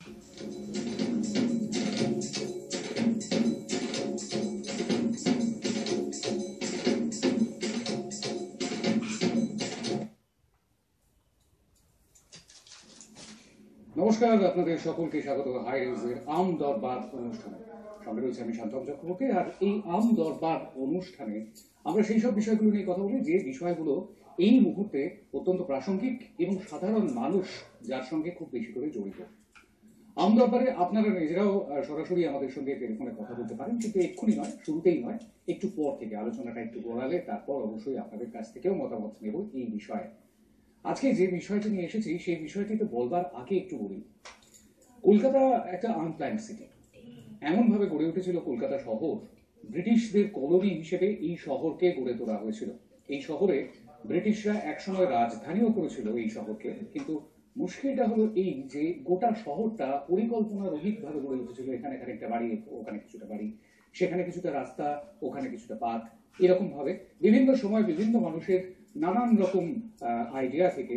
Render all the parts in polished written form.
নমস্কার, আপনাদের সকলকে স্বাগত হাই নিউজের আম দরবার অনুষ্ঠানে। সঙ্গে রয়েছে আমি শান্তম চক্রবর্তী। আর এই আম দরবার অনুষ্ঠানে আমরা সেই সব বিষয়গুলো নিয়ে কথা বলি যে বিষয়গুলো এই মুহূর্তে অত্যন্ত প্রাসঙ্গিক এবং সাধারণ মানুষ যার সঙ্গে খুব বেশি করে জড়িত। আম দরবারে আপনারা নিজেরাও সরাসরি আমাদের সঙ্গে টেলিফোনে কথা বলতে পারেন, কিন্তু এক্ষুনি নয়, শুরুতেই নয়, একটু পর থেকে আলোচনাটা একটু গড়ালে তারপর অবশ্যই আপনাদের কাছ থেকেও মতামত নেব এই বিষয়ে। আজকে যে বিষয়টি নিয়ে এসেছি সেই বিষয়টিতে বলবার আগে একটু বলি, কলকাতা একটা আনপ্ল্যান্ড সিটি। এমনভাবে গড়ে উঠেছিল কলকাতা শহর, ব্রিটিশদের কলোনি হিসেবে এই শহরকে গড়ে তোলা হয়েছিল। এই শহরে ব্রিটিশরা একসময় রাজধানীও করেছিল এই শহরকে, কিন্তু মুশকিলটা হলো এই যে গোটা শহরটা পরিকল্পনা রহিতভাবে গড়ে উঠেছিল। এখানে খানিকটা বাড়ি, ওখানে কিছুটা বাড়ি, সেখানে কিছুটা রাস্তা, ওখানে কিছুটা পার্ক, এরকম ভাবে বিভিন্ন সময় বিভিন্ন মানুষের নানান রকম আইডিয়া থেকে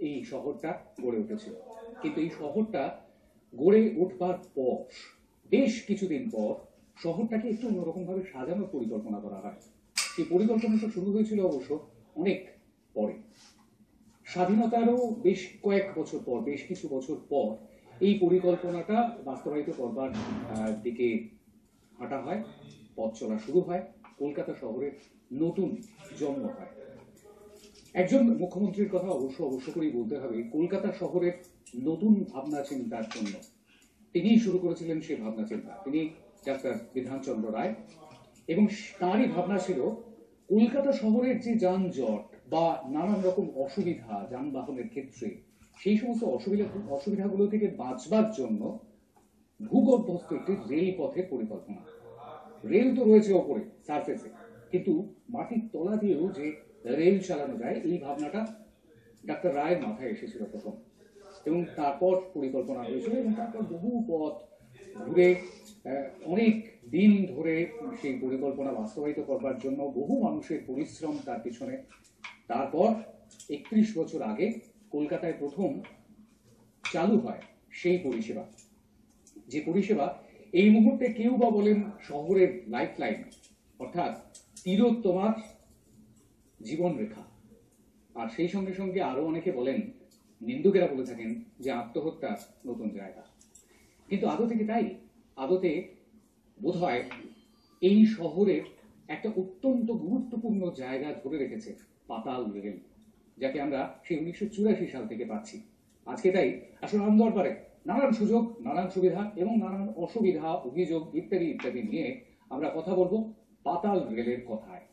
এই শহরটা গড়ে উঠেছিল। কিন্তু এই শহরটা গড়ে উঠবার পর বেশ কিছুদিন পর শহরটাকে একটু অন্যরকম ভাবে সাজানোর পরিকল্পনা করা হয়। সেই পরিকল্পনাটা শুরু হয়েছিল অবশ্য অনেক পরে, স্বাধীনতারও বেশ কয়েক বছর পর, বেশ কিছু বছর পর এই পরিকল্পনাটা বাস্তবায়িত করবার দিকে হাঁটা হয়, পথ চলা শুরু হয়, কলকাতা শহরের নতুন জন্ম হয়। একজন মুখ্যমন্ত্রীর কথা অবশ্য করেই বলতে হবে। কলকাতা শহরের নতুন ভাবনা চিন্তার জন্য তিনিই শুরু করেছিলেন সেই ভাবনা চিন্তা। তিনি ডাক্তার বিধানচন্দ্র রায়, এবং তাঁরই ভাবনা ছিল কলকাতা শহরের যে যানজট বা নানান রকম অসুবিধা যানবাহনের ক্ষেত্রে, সেই সমস্ত অসুবিধাগুলো থেকে বাঁচবার জন্য ভূগর্ভস্থ একটি রেল পথের পরিকল্পনা। রেল তো রয়েছে ওপরে সারফেসে, কিন্তু মাটির তলা দিয়েও যে রেল চালানো যায়, এই ভাবনাটা ডাক্তার রায়ের মাথায় এসেছিল প্রথম, এবং তারপর পরিকল্পনা হয়েছিল, এবং তারপর বহু পথ ঘুরে অনেক দিন ধরে সেই পরিকল্পনা বাস্তবায়িত করবার জন্য বহু মানুষের পরিশ্রম তার পিছনে। তারপর 31 বছর আগে কলকাতায় প্রথম চালু হয় সেই পরিষেবা, যে পরিষেবা এই মুহূর্তে কেউ বা বলেন শহরের লাইফ লাইন, অর্থাৎ তিলোত্তমার জীবন রেখা। আর সেই সঙ্গে সঙ্গে আরো অনেকে বলেন, নিন্দুকেরা বলে থাকেন যে আত্মহত্যার নতুন জায়গা। কিন্তু আদতে কি তাই? আদতে বোধহয় এই শহরের একটা অত্যন্ত গুরুত্বপূর্ণ জায়গা ধরে রেখেছে পাতাল রেল, যাকে আমরা সেই 1984 সাল থেকে পাচ্ছি। আজকে তাই আসলে আম দরবারে নানান সুযোগ, নানান সুবিধা এবং নানান অসুবিধা, অভিযোগ ইত্যাদি ইত্যাদি নিয়ে আমরা কথা বলবো পাতাল রেলের কথায়।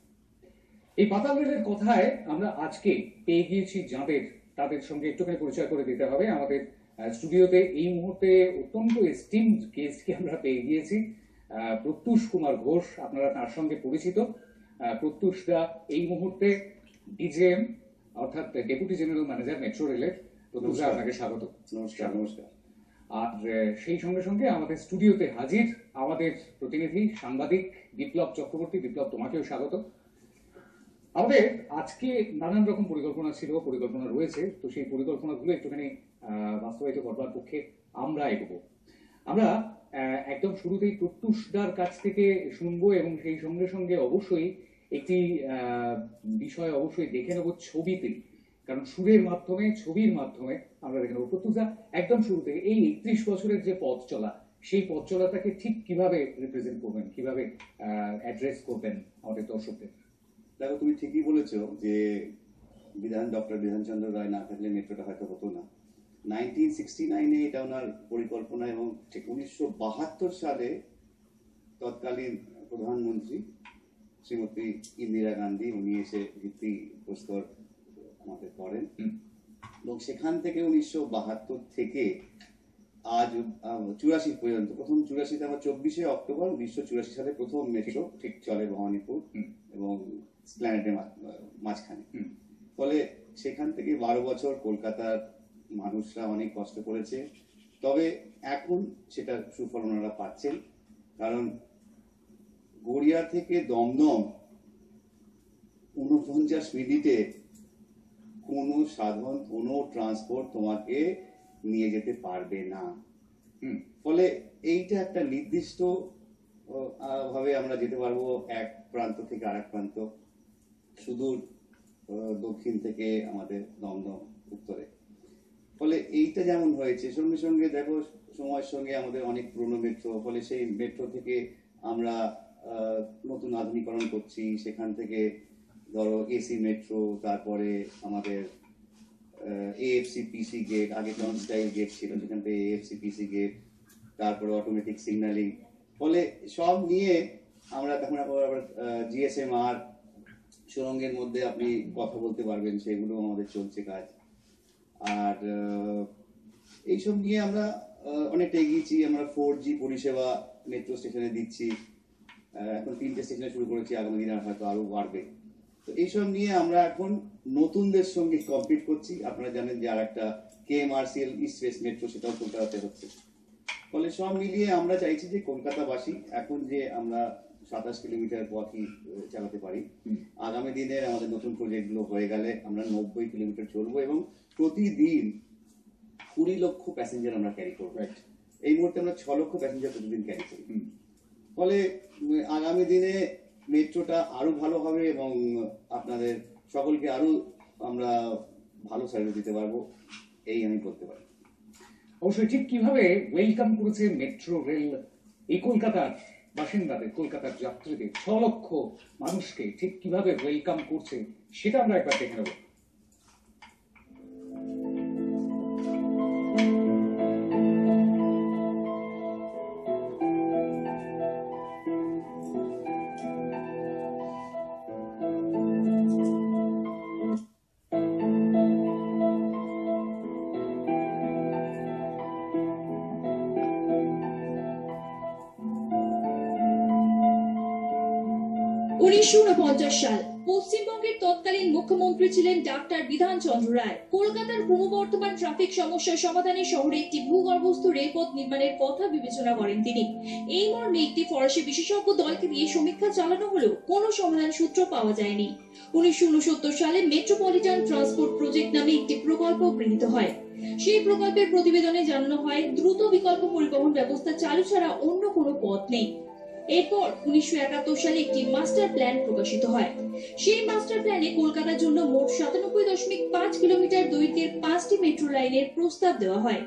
এই পাতাল রেলের কথায় আমরা আজকে পেয়ে গিয়েছি যাদের, তাদের সঙ্গে একটুখানি পরিচয় করে দিতে হবে। আমাদের স্টুডিওতে এই মুহূর্তে অত্যন্ত এস্টিমড গেস্টকে আমরা পেয়ে গিয়েছি, প্রত্যুষ কুমার ঘোষ। আপনারা তার সঙ্গে পরিচিত। প্রত্যুষদা এই মুহূর্তে ডিজিএম, অর্থাৎ ডেপুটি জেনারেল ম্যানেজার মেট্রো রেলের। প্রত্যুষদা, আপনাকে স্বাগত। নমস্কার। নমস্কার। আর সেই সঙ্গে সঙ্গে আমাদের স্টুডিওতে হাজির আমাদের প্রতিনিধি সাংবাদিক বিপ্লব চক্রবর্তী। বিপ্লব, তোমাকেও স্বাগত। আমাদের আজকে নানান রকম পরিকল্পনা ছিল, পরিকল্পনা রয়েছে, তো সেই পরিকল্পনাগুলো একটুখানি বাস্তবায়িত করবার পক্ষে আমরা এগোবো। আমরা একদম শুরুতেই প্রত্যুষদার কাছ থেকে শুনবো, এবং সেই সঙ্গে সঙ্গে অবশ্যই একটি বিষয় অবশ্যই দেখে নেবো ছবিতে, কারণ সুরের মাধ্যমে, ছবির মাধ্যমে আমরা দেখে নেবো। প্রত্যুষদা, একদম শুরুতে এই 31 বছরের যে পথ চলা, সেই পথ চলাটাকে ঠিক কিভাবে রিপ্রেজেন্ট করবেন, কিভাবে অ্যাড্রেস করবেন আমাদের দর্শকদের? দেখো, তুমি ঠিকই বলেছো যে ডক্টর বিধানচন্দ্র রায় না থাকলে মেট্রোটা হয়তো হতো না। 1969-এ এটা ওনার পরিকল্পনা, এবং 1972 সালে তৎকালীন প্রধানমন্ত্রী শ্রীমতী ইন্দিরা গান্ধী, উনি এসে ভিত্তি প্রস্তর আমাদের করেন, এবং সেখান থেকে 1972 থেকে আজ 84 পর্যন্ত, প্রথম 84-তে আমার 24শে অক্টোবর 1984 সালে প্রথম মেট্রো ঠিক চলে ভবানীপুর এবং স্প্ল্যানেডের মাঝখানে। ফলে সেখান থেকে 12 বছর কলকাতার মানুষরা অনেক কষ্ট করেছে, তবে এখন সেটা সুফল ওনারা পাচ্ছেন। কারণ গড়িয়া থেকে দমদম 49 মিনিটে কোনো সাধন, কোনো ট্রান্সপোর্ট তোমাকে নিয়ে যেতে পারবে না। হুম। ফলে এইটা একটা নির্দিষ্ট ভাবে আমরা যেতে পারবো এক প্রান্ত থেকে আরেক প্রান্ত, সুদূর দক্ষিণ থেকে আমাদের দমদম উত্তরে। ফলে এইটা যেমন হয়েছে, সঙ্গে সঙ্গে দেখো সময়ের সঙ্গে আমাদের অনেক পুরনো মেট্রো, ফলে সেই মেট্রো থেকে আমরা নতুন আধুনিকরণ করছি। সেখান থেকে ধরো এসি মেট্রো, তারপরে আমাদের AFCPC গেট, আগে টন স্টাইল গেট ছিল, সেখান থেকে AFCPC গেট, তারপরে অটোমেটিক সিগন্যালিং। ফলে সব নিয়ে আমরা তখন আবার GSMR সুড়ঙ্গের মধ্যে আপনি কথা বলতে পারবেন, সেগুলো আমাদের চলছে কাজ। আর এইসব নিয়ে আমরা অনেকটা এগিয়েছি। আমরা 4G পরিষেবা মেট্রো স্টেশনে দিচ্ছি, এখন 3টে স্টেশনে শুরু করেছি, আগামী দিনে হয়তো আরো বাড়বে। তো এইসব নিয়ে আমরা এখন নতুনদের সঙ্গে কম্পিট করছি। আপনারা জানেন যে আর একটা KMRCL ইস্ট ওয়েস্ট মেট্রো, সেটাও কলকাতাতে হচ্ছে। ফলে সব মিলিয়ে আমরা চাইছি যে কলকাতাবাসী এখন যে আমরা 27 কিলোমিটার পথই চালাতে পারি, আগামী দিনে আমাদের নতুন প্রজেক্টগুলো হয়ে গেলে আমরা 90 কিলোমিটার চলবো এবং প্রতিদিন 20 লক্ষ প্যাসেঞ্জার আমরা ক্যারি করবো। এই মুহূর্তে আমরা 6 লক্ষ প্যাসেঞ্জার প্রতিদিন ক্যারি করি। ফলে আগামী দিনে মেট্রোটা আরো ভালো হবে এবং আপনাদের সকলকে আরো আমরা ভালো সার্ভিস দিতে পারবো, এই আমি বলতে পারি। অবশ্যই ঠিক কিভাবে ওয়েলকাম করেছে মেট্রো রেল এই কলকাতার বাসিন্দাদের, কলকাতার যাত্রীদের, 6 লক্ষ মানুষকে ঠিক কিভাবে ওয়েলকাম করছে সেটা আমরা একবার দেখে নেব। 1949 সাল। পশ্চিমবঙ্গের তৎকালীন মুখ্যমন্ত্রী ছিলেন ডাক্তার বিধানচন্দ্র রায়। কলকাতার ক্রমবর্ধমান ট্রাফিক সমস্যার সমাধানে শহরে একটি ভূগর্ভস্থ রেলপথ নির্মাণের কথা বিবেচনা করেন তিনি। এই মর্মে একটি ফরাসি বিশেষজ্ঞ দলকে দিয়ে সমীক্ষা চালানো হলেও কোনো সমাধান সূত্র পাওয়া যায়নি। 1969 সালে মেট্রোপলিটন ট্রান্সপোর্ট প্রজেক্ট নামে একটি প্রকল্প গৃহীত হয়। সেই প্রকল্পের প্রতিবেদনে জানানো হয় দ্রুত বিকল্প পরিবহন ব্যবস্থা চালু ছাড়া অন্য কোনো পথ নেই। এরপর 1971 সালে একটি মাস্টার প্ল্যান প্রকাশিত হয়। সেই মাস্টার প্ল্যানে কলকাতার জন্য মোট 97.5 কিলোমিটার দৈর্ঘ্যের 5টি মেট্রো লাইনের প্রস্তাব দেওয়া হয়।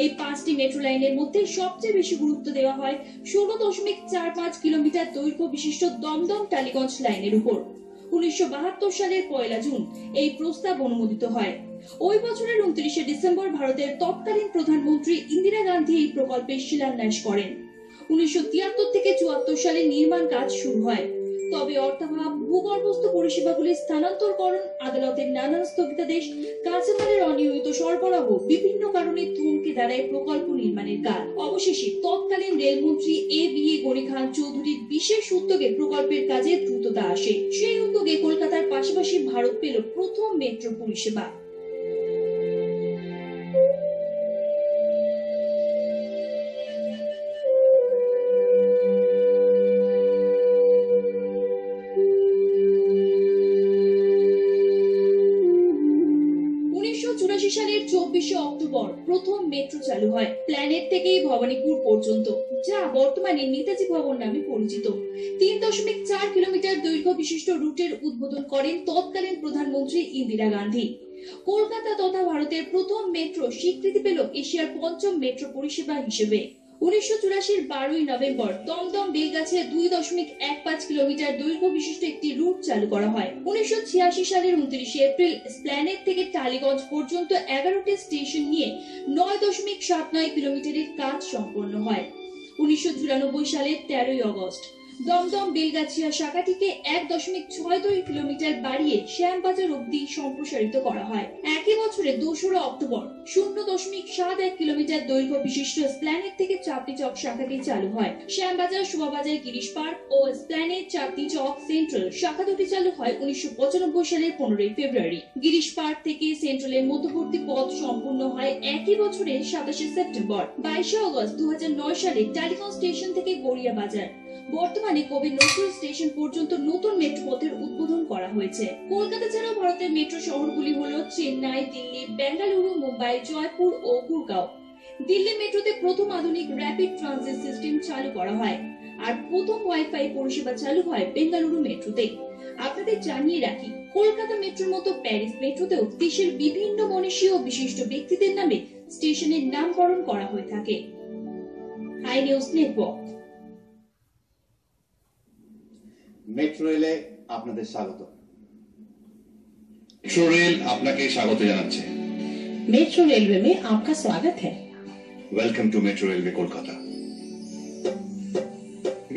এই 5টি মেট্রো লাইনের মধ্যে সবচেয়ে বেশি গুরুত্ব দেওয়া হয় 16.45 কিলোমিটার দৈর্ঘ্য বিশিষ্ট দমদম টালিগঞ্জ লাইনের উপর। 1972 সালের 1 জুন এই প্রস্তাব অনুমোদিত হয়। ওই বছরের 29 ডিসেম্বর ভারতের তৎকালীন প্রধানমন্ত্রী ইন্দিরা গান্ধী এই প্রকল্পের শিলান্যাস করেন। 1973 থেকে 74 সালে নির্মাণ কাজ শুরু হয়। তবে অর্থাভাব, ভূগর্ভস্থ পরিষেবাগুলির স্থানান্তরকরণ, আদালতের নানান স্থগিতাদেশ, কাঁচামালের অনিয়মিত সরবরাহ বিভিন্ন কারণে থমকে দাঁড়ায় প্রকল্প নির্মাণের কাজ। অবশেষে তৎকালীন রেলমন্ত্রী A.B.A. গনি খান চৌধুরীর বিশেষ উদ্যোগে প্রকল্পের কাজে দ্রুততা আসে। সেই উদ্যোগে কলকাতার পাশাপাশি ভারত পেল প্রথম মেট্রো পরিষেবা। সালের 24 অক্টোবর প্রথম মেট্রো চালু হয় প্ল্যানেট থেকেই ভবানীপুর পর্যন্ত, যা বর্তমানে নেতাজি ভবন নামে পরিচিত। 3.4 কিলোমিটার দৈর্ঘ্য বিশিষ্ট রুটের উদ্বোধন করেন তৎকালীন প্রধানমন্ত্রী ইন্দিরা গান্ধী। কলকাতা তথা ভারতের প্রথম মেট্রো স্বীকৃতি পেল এশিয়ার 5ম মেট্রো পরিষেবা হিসেবে। 1984 12 নভেম্বর দমদম বেলগাছিয়া 2.15 কিলোমিটার দৈর্ঘ্য বিশিষ্ট একটি রুট চালু করা হয়। 1986 সালের 29 এপ্রিল প্ল্যানেট থেকে টালিগঞ্জ পর্যন্ত 11টি স্টেশন নিয়ে 9.79 কিলোমিটারের কাজ সম্পন্ন হয়। 1994 সালের 13 আগস্ট দমদম বেলগাছিয়া শাখাটিকে 1.62 কিলোমিটার বাড়িয়ে শ্যামবাজার অবধি সম্প্রসারিত করা হয়। একই বছরে 2 অক্টোবর 0.71 কিলোমিটার দৈর্ঘ্য বিশিষ্ট স্প্ল্যানেট থেকে চাঁদনী চক শাখাটি চালু হয়। শ্যামবাজার, শোভাবাজার, গিরিশ পার্ক ও স্প্ল্যানেট, চাঁদনী চক, সেন্ট্রাল শাখা দুটি চালু হয় 1995 সালের 15 ফেব্রুয়ারি। গিরিশ পার্ক থেকে সেন্ট্রালের মধ্যবর্তী পথ সম্পূর্ণ হয় একই বছরের 27 সেপ্টেম্বর। 22 আগস্ট 2009 সালে টালিগঞ্জ স্টেশন থেকে গড়িয়া বাজার, বর্তমানে কবি নজরুল স্টেশন পর্যন্ত নতুন মেট্রো পথের উদ্বোধন করা হয়েছে। কলকাতা ছাড়াও ভারতের মেট্রো শহরগুলি হলো চেন্নাই, দিল্লি, বেঙ্গালুরু, মুম্বাই, জয়পুর ও গুরগাঁও। দিল্লি মেট্রোতে প্রথম আধুনিক র্যাপিড ট্রানজিট সিস্টেম চালু করা হয়, আর প্রথম ওয়াইফাই পরিষেবা চালু হয় বেঙ্গালুরু মেট্রোতে। আপনাদের জানিয়ে রাখি, কলকাতা মেট্রোর মতো প্যারিস মেট্রোতেও দেশের বিভিন্ন মনীষী ও বিশিষ্ট ব্যক্তিদের নামে স্টেশনের নামকরণ করা হয়ে থাকে। High news network. মেট্রো রেলে আপনাদের স্বাগত। मेट्रो रेल আপনাকে স্বাগত জানাচ্ছে। मेट्रो रेलवे में आपका स्वागत है। Welcome to metro railway Kolkata.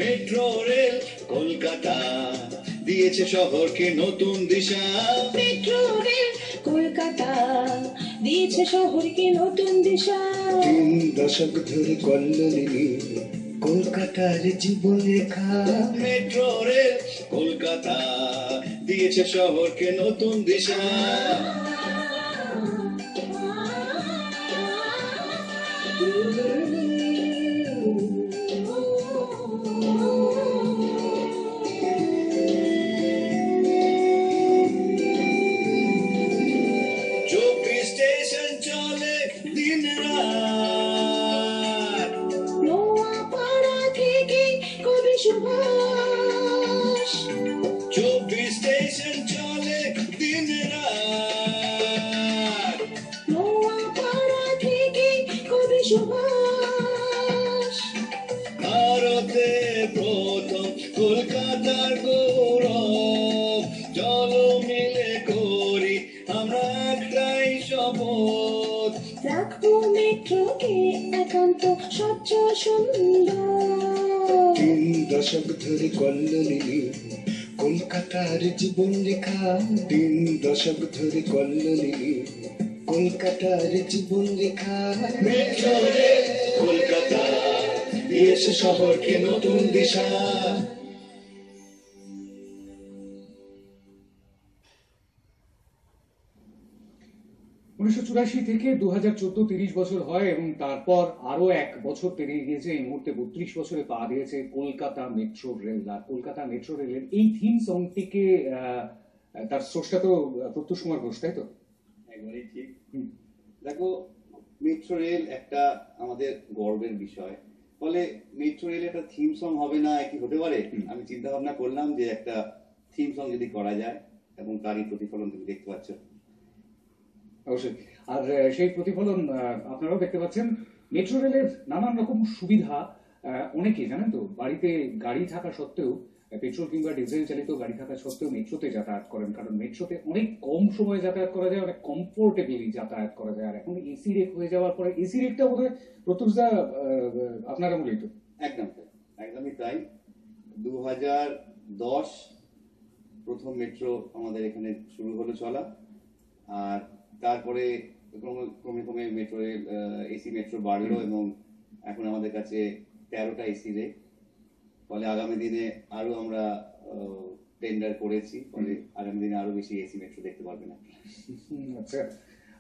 Metro rail Kolkata দিয়েছে শহরকে নতুন দিশা। मेट्रो रेल কলকাতা দিয়েছে শহরকে নতুন দিশা। 3 দশক ধরে কল্লোলিনী কলকাতার জীবন রেখা। মেট্রো রেল কলকাতা দিয়েছে শহরকে নতুন দিশা। চব্বিশ স্টেশন চলে দিন রাত। নোয়াপাড়া থেকে কবি সুভাষ, 24 স্টেশন চলে দিন রাত। নোয়াপাড়া থেকে কবি সুভাষ। ভারতে প্রথম কলকাতার গৌরব, চলো মিলে করি আমরা একটাই শপথ। রাখবো মেট্রোকে একান্ত স্বচ্ছ সুন্দর। 3 দশক ধরে কল্লোলিনী কলকাতার জীবন রেখা। 3 দশক ধরে কল্লোলিনী কলকাতার জীবন রেখা। মেট্রো রেল কলকাতা দিয়েছে শহরকে নতুন দিশা। 1984 থেকে 2014 30 বছর হয় এবং তারপর আরো এক বছর পেরিয়ে গিয়েছে। এই মুহূর্তে 32 বছরে পা দিয়েছে কলকাতা মেট্রো রেল। আর কলকাতা মেট্রো রেলের এই থিম সংটিকে তার স্রষ্টা তো প্রত্যুষ কুমার ঘোষ, তাই তো? একবারেই ঠিক। দেখো, মেট্রো রেল একটা আমাদের গর্বের বিষয়। ফলে মেট্রো রেল একটা থিম সং হবে না, কি হতে পারে? আমি চিন্তা ভাবনা করলাম যে একটা থিম সং যদি করা যায়, এবং তারই প্রতিফলন তুমি দেখতে পাচ্ছ। অবশ্যই। আর সেই প্রতিফলন আপনারাও দেখতে পাচ্ছেন। মেট্রো রেলের নানান রকম সুবিধা অনেকে জানেন তো, বাড়িতে গাড়ি থাকা সত্ত্বেও, পেট্রোল কিংবা ডিজেল চালিত গাড়ি থাকা সত্ত্বেও মেট্রোতে যাতায়াত করেন, কারণ মেট্রোতে অনেক কম সময়ে যাতায়াত করা যায়, অনেক কমফোর্টেবলি যাতায়াত করা যায়। আর এখন এসি রেক হয়ে যাওয়ার পরে, এসি রেকটা বোধ হয় প্রত্যুষদা আপনারা বলেই তো। একদম তাই, একদমই তাই। 2010 প্রথম মেট্রো আমাদের এখানে শুরু হলো চলা, আর তারপরে ক্রমে ক্রমে মেট্রো এসি মেট্রো বাড়লো এবং এখন আমাদের কাছে 13টা এসি রেক। ফলে আগামী দিনে আরো আমরা টেন্ডার করেছি, ফলে আগামী দিনে আরো বেশি এসি মেট্রো দেখতে পারবেন আপনারা। আচ্ছা,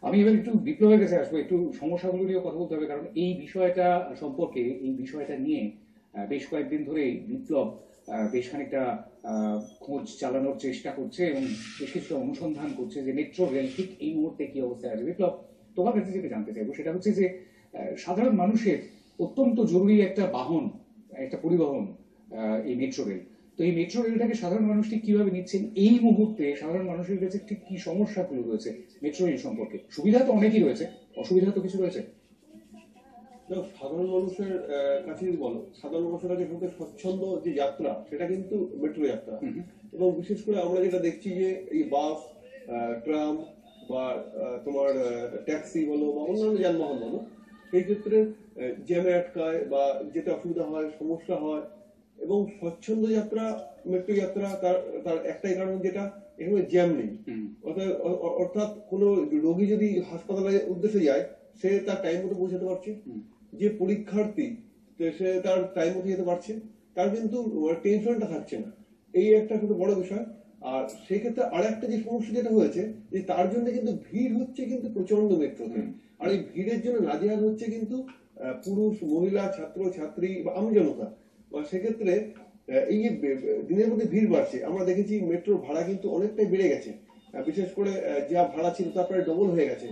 আমি এবার একটু বিপ্লবের কাছে আসবো। একটু সমস্যাগুলো নিয়ে কথা বলতে হবে, কারণ এই বিষয়টা সম্পর্কে, এই বিষয়টা নিয়ে বেশ কয়েকদিন ধরে বিপ্লব বেশ খানিকটা খোঁজ চালানোর চেষ্টা করছে এবং বেশ কিছু অনুসন্ধান করছে যে মেট্রো রেল ঠিক এই মুহূর্তে কি অবস্থায় আছে। বিপ্লব, তোমার কাছে যেটা জানতে চাইবো সেটা হচ্ছে যে সাধারণ মানুষের অত্যন্ত জরুরি একটা বাহন, একটা পরিবহন এই মেট্রো রেল। তো এই মেট্রো রেলটাকে সাধারণ মানুষ ঠিক কিভাবে নিচ্ছেন এই মুহূর্তে? সাধারণ মানুষের কাছে ঠিক কি সমস্যাগুলো রয়েছে মেট্রো রেল সম্পর্কে? সুবিধা তো অনেকই রয়েছে, অসুবিধা তো কিছু রয়েছে। সাধারণ মানুষের কাছে যদি বলো, সাধারণ মানুষের কাছে সবচেয়ে স্বচ্ছন্দ যে যাত্রা সেটা কিন্তু মেট্রো যাত্রা। এবং বিশেষ করে আমরা যেটা দেখছি যে এই বাস, ট্রাম বা তোমার ট্যাক্সি বলো বা অন্যান্য যানবাহন বলো, সেই ক্ষেত্রে জ্যামে আটকায় বা যেতে অসুবিধা হয়, সমস্যা হয়। এবং স্বচ্ছন্দ যাত্রা, মেট্রো যাত্রা, তার একটাই কারণ, যেটা এখানে জ্যাম নেই। অর্থাৎ কোনো রোগী যদি হাসপাতালের উদ্দেশ্যে যায়, সে তার টাইম মতো পৌঁছাতে পারছে। যে পরীক্ষার্থী, সে তার টাইম মতো যেতে পারছে, তার কিন্তু টেনশনটা থাকছে না। এই একটা খুব বড় বিষয়। আর সেক্ষেত্রে আর একটা যে সমস্যা যেটা হয়েছে, যে তার জন্য কিন্তু ভিড় হচ্ছে কিন্তু প্রচন্ড মেট্রোতে। আর এই ভিড়ের জন্য নাজেহাল হচ্ছে কিন্তু পুরুষ, মহিলা, ছাত্র ছাত্রী বা আমজনতা। সেক্ষেত্রে এই যে দিনের মধ্যে ভিড় বাড়ছে, আমরা দেখেছি মেট্রোর ভাড়া কিন্তু অনেকটাই বেড়ে গেছে, বিশেষ করে যা ভাড়া ছিল তার প্রায় ডবল হয়ে গেছে।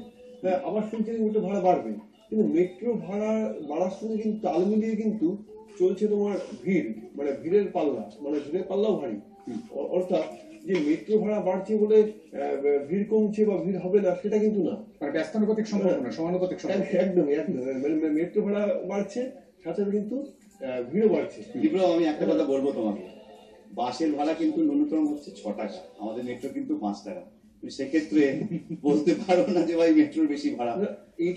আবার শুনছি মেট্রো ভাড়া বাড়বে, কিন্তু মেট্রো ভাড়া বাড়ার সঙ্গে কিন্তু তাল মিলিয়ে কিন্তু চলছে তোমার ভিড়, মানে ভিড়ের পাল্লাও ভারী। অর্থাৎ যে মেট্রো ভাড়া বাড়ছে বলে ভিড় কমছে বা ভিড় হবে না সেটা কিন্তু না, মানে ব্যস্তানুপাতিক সম্পর্ক না, সমানুপাতিক সম্পর্ক। একদমই মানে মেট্রো ভাড়া বাড়ছে, সাথে কিন্তু ভিড়ও বাড়ছে। বিপ্লব, আমি একটা কথা বলবো তোমাকে, বাসের ভাড়া কিন্তু ন্যূনতম হচ্ছে 6 টাকা, আমাদের মেট্রো কিন্তু 5 টাকা। তুমি সেক্ষেত্রে বলতে পারো না যে ভাই মেট্রোর বেশি ভাড়া।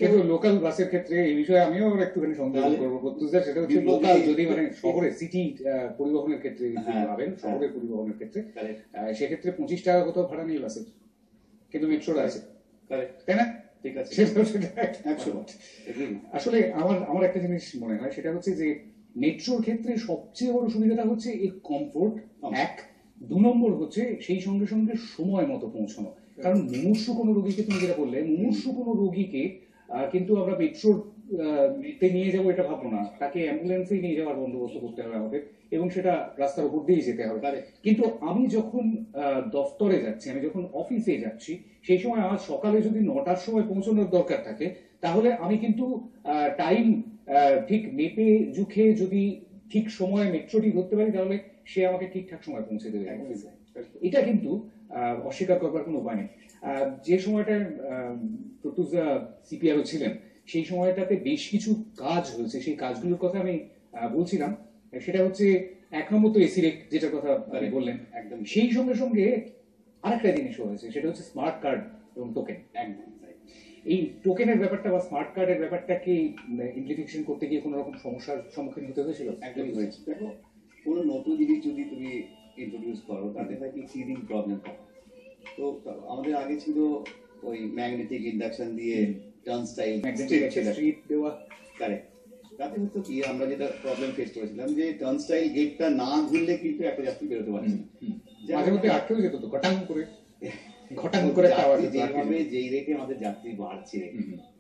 কিন্তু লোকাল বাসের ক্ষেত্রে এই বিষয়ে আমিও একটুখানি সন্দেহ করবো প্রত্যুষদা, সেটা হচ্ছে লোকাল যদি মানে শহরে সিটি পরিবহনের ক্ষেত্রে যদি ভাবেন, শহরের পরিবহনের ক্ষেত্রে সেক্ষেত্রে 25 টাকা কোথাও ভাড়া নেই বাসের, কিন্তু মেট্রোর আছে, তাই না? ঠিক আছে, আসলে আমার একটা জিনিস মনে হয়, সেটা হচ্ছে যে মেট্রোর ক্ষেত্রে সবচেয়ে বড় সুবিধাটা হচ্ছে এই কমফোর্ট, এক। 2 নম্বর হচ্ছে সেই সঙ্গে সঙ্গে সময় মতো পৌঁছানো। কারণ মুমূর্ষু কোনো রোগীকে, তুমি যেটা বললে, মুমূর্ষু কোনো রোগীকে কিন্তু আমরা মেট্রোর নিয়ে যাবো এটা ভাববো না, তাকে অ্যাম্বুলেন্সে নিয়ে যাওয়ার বন্দোবস্ত করতে হবে আমাদের, এবং সেটা রাস্তার উপর দিয়েই যেতে হবে। কিন্তু আমি যখন দফতরে যাচ্ছি, আমি যখন অফিসে যাচ্ছি, সেই সময় আমার সকালে যদি 9টার সময় পৌঁছানোর দরকার থাকে, তাহলে আমি কিন্তু টাইম ঠিক মেপে জুখে যদি ঠিক সময়ে মেট্রোটি ধরতে পারি, তাহলে সে আমাকে ঠিকঠাক সময় পৌঁছে দেবে অফিসে। এটা কিন্তু অস্বীকার করবার কোনো উপায় নেই। যে সময়টা প্রত্যুষদা সিপিআরও ছিলেন, সেই সময়টাতে বেশ কিছু কাজ হয়েছে, সেই কাজগুলোর কথা আমি বলছিলাম। সেটা হচ্ছে 1 নম্বর তো এসি রেক, যেটার কথা আপনি বললেন, একদম সেই সঙ্গে সঙ্গে আরেকটা জিনিস হয়েছে, সেটা হচ্ছে স্মার্ট কার্ড এবং টোকেন। একদম এই টোকেনের ব্যাপারটা বা স্মার্ট কার্ডের ব্যাপারটাকে ইমপ্লিমেন্টেশন করতে গিয়ে কোনো রকম সমস্যার সম্মুখীন হতে হয়েছিল? একদমই হয়েছে। দেখো, কোনো নতুন জিনিস যদি তুমি ইন্ট্রোডিউস করো, তাতে হয় কি টিদিং প্রবলেম হয়। তো আমাদের আগে ছিল ওই ম্যাগনেটিক ইন্ডাকশন দিয়ে টার্নস্টাইল স্ট্রিট দেওয়া, কারেক্ট। তাতে হতো কি, আমরা যেটা প্রবলেম ফেস করেছিলাম যে টার্নস্টাইল গেটটা না ঘুরলে কিন্তু একটা যাত্রী বেরোতে পারছে না, মাঝে মধ্যে আটকেও যেত তো, ঘটাং করে যেভাবে যেই রেখে আমাদের যাত্রী বাড়ছে,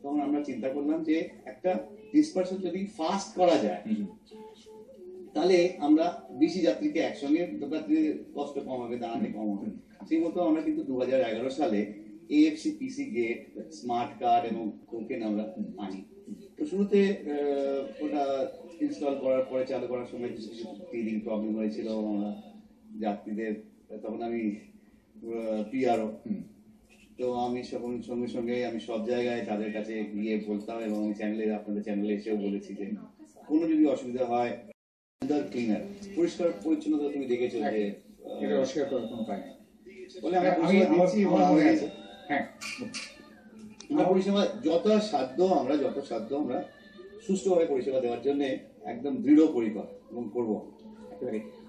তখন আমরা চিন্তা করলাম যে একটা ডিসপারশন যদি ফাস্ট করা যায়, তাহলে আমরা বেশি যাত্রীকে একসঙ্গে, যাত্রীদের কষ্ট কম হবে, দাঁড়াতে কম হবে। সেই মতো আমরা কিন্তু 2011 সালে AFC PC gate, smart card এবং টোকেন আমরা আনি। তো শুরুতে ওটা ইনস্টল করার পরে চালু করার সময় কিছু কিছু টিদিং প্রবলেম হয়েছিল যাত্রীদের। তখন আমি PRO, তো আমি সঙ্গে সঙ্গে আমি সব জায়গায় তাদের কাছে গিয়ে বলতাম, এবং আপনাদের চ্যানেলে এসেও বলেছি যে কোনো যদি অসুবিধা হয়, ক্লিনার, পরিষ্কার পরিচ্ছন্নতা তুমি দেখেছো যে এটা অস্বীকার করার কোনো উপায় নেই। বলে আমরা পরিষেবা যথাসাধ্য আমরা সুষ্ঠুভাবে পরিষেবা দেওয়ার জন্য একদম দৃঢ় পরিকর এবং করবো।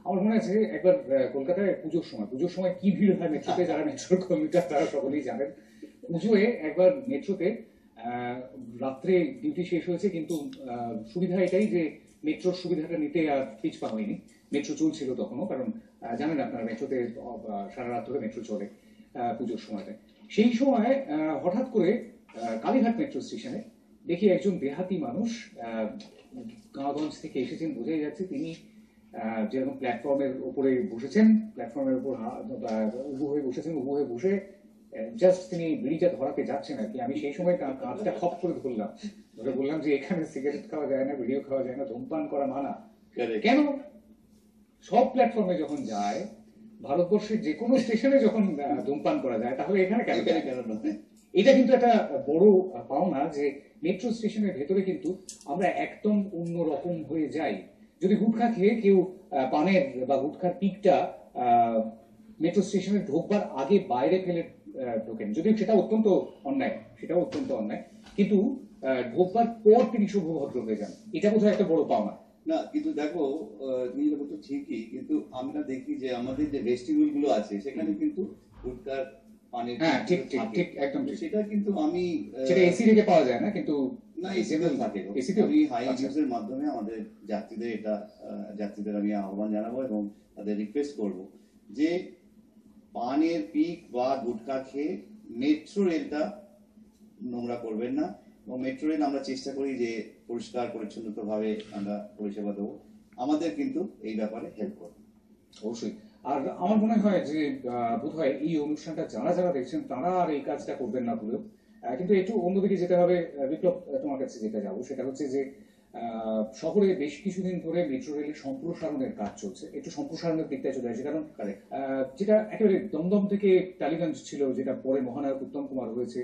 আমার মনে আছে একবার কলকাতায় পুজোর সময় কি ভিড় হয় মেট্রোতে, যারা মেট্রোর কর্মীরা তারা সকলেই জানেন। পুজোয় একবার মেট্রোতে রাত্রে ডিউটি শেষ হয়েছে, কিন্তু সুবিধা এটাই যে মেট্রোর সুবিধাটা নিতে আর পিছপা হয়নি। মেট্রো চলছিল তখনও, কারণ জানেন আপনারা মেট্রোতে সারা রাত ধরে মেট্রো চলে পুজোর সময়তে। সেই সময় হঠাৎ করে কালীঘাট মেট্রো স্টেশনে দেখি একজন দেহাতি মানুষ গাঁওগঞ্জ থেকে এসেছেন, বোঝাই যাচ্ছে তিনি যেরকম প্ল্যাটফর্মের উপরে বসেছেন, প্ল্যাটফর্মের উপর উবু হয়ে বসে জাস্ট তিনি বিড়িটা ধরাতে যাচ্ছেন আর কি। আমি সেই সময় তার কাঁচটা খপ করে ধরলাম, ধরে বললাম যে এখানে সিগারেট খাওয়া যায় না, ভিডিও খাওয়া যায় না, ধূমপান করা মানা। কেন? সব প্ল্যাটফর্মে যখন যায়, ভারতবর্ষের যে কোনো স্টেশনে যখন ধূমপান করা যায়, তাহলে এখানে কেন? এটা কিন্তু একটা বড় পাওনা যে মেট্রো স্টেশনের ভেতরে কিন্তু আমরা একদম অন্যরকম হয়ে যাই। যদি গুটখা খেয়ে কেউ পানের বা গুটখার পিকটা মেট্রো স্টেশনে ঢোকবার আগে বাইরে ফেলে ঢোকেন, যদিও সেটা অত্যন্ত অন্যায়, কিন্তু ঢোকবার পর তিনি শুভভদ্র হয়ে যান, এটা বোধহয় একটা বড় পাওনা। না, কিন্তু দেখো, তুমি যেটা বলছো ঠিকই, কিন্তু আমরা দেখি যে আমাদের যে ভেস্টিবিউল গুলো আছে, সেখানে কিন্তু গুটখার পানির, হ্যাঁ ঠিক একদম ঠিক। সেটা কিন্তু আমি সেটা এসি রেখে পাওয়া যায় না, কিন্তু না, এসিতেও থাকে। আমি হাই নিউজের মাধ্যমে আমাদের যাত্রীদের আমি আহ্বান জানাবো এবং তাদের রিকোয়েস্ট করব যে পানের পিক বা গুটখা খেয়ে মেট্রো রেলটা নোংরা করবেন না, এবং মেট্রো রেল আমরা চেষ্টা করি যে পরিষ্কার পরিচ্ছন্নতা ভাবে আমরা পরিষেবা দেবো। আমাদের কিন্তু এই ব্যাপারে হেল্প করবো। অবশ্যই। আর আমার মনে হয় যে বোধহয় এই অনুষ্ঠানটা যারা যারা দেখছেন তারা আর এই কাজটা করবেন না ভুলেও। কিন্তু একটু অন্যদিকে যেতে হবে। বিপ্লব, তোমার কাছে যেটা যাবো সেটা হচ্ছে যে শহরে বেশ কিছুদিন ধরে মেট্রো রেলের সম্প্রসারণের কাজ চলছে। একটু সম্প্রসারণের দিকটায় চলে আসে, কারণ যেটা একেবারে দমদম থেকে টালিগঞ্জ ছিল, যেটা পরে মহানায়ক উত্তম কুমার হয়েছে,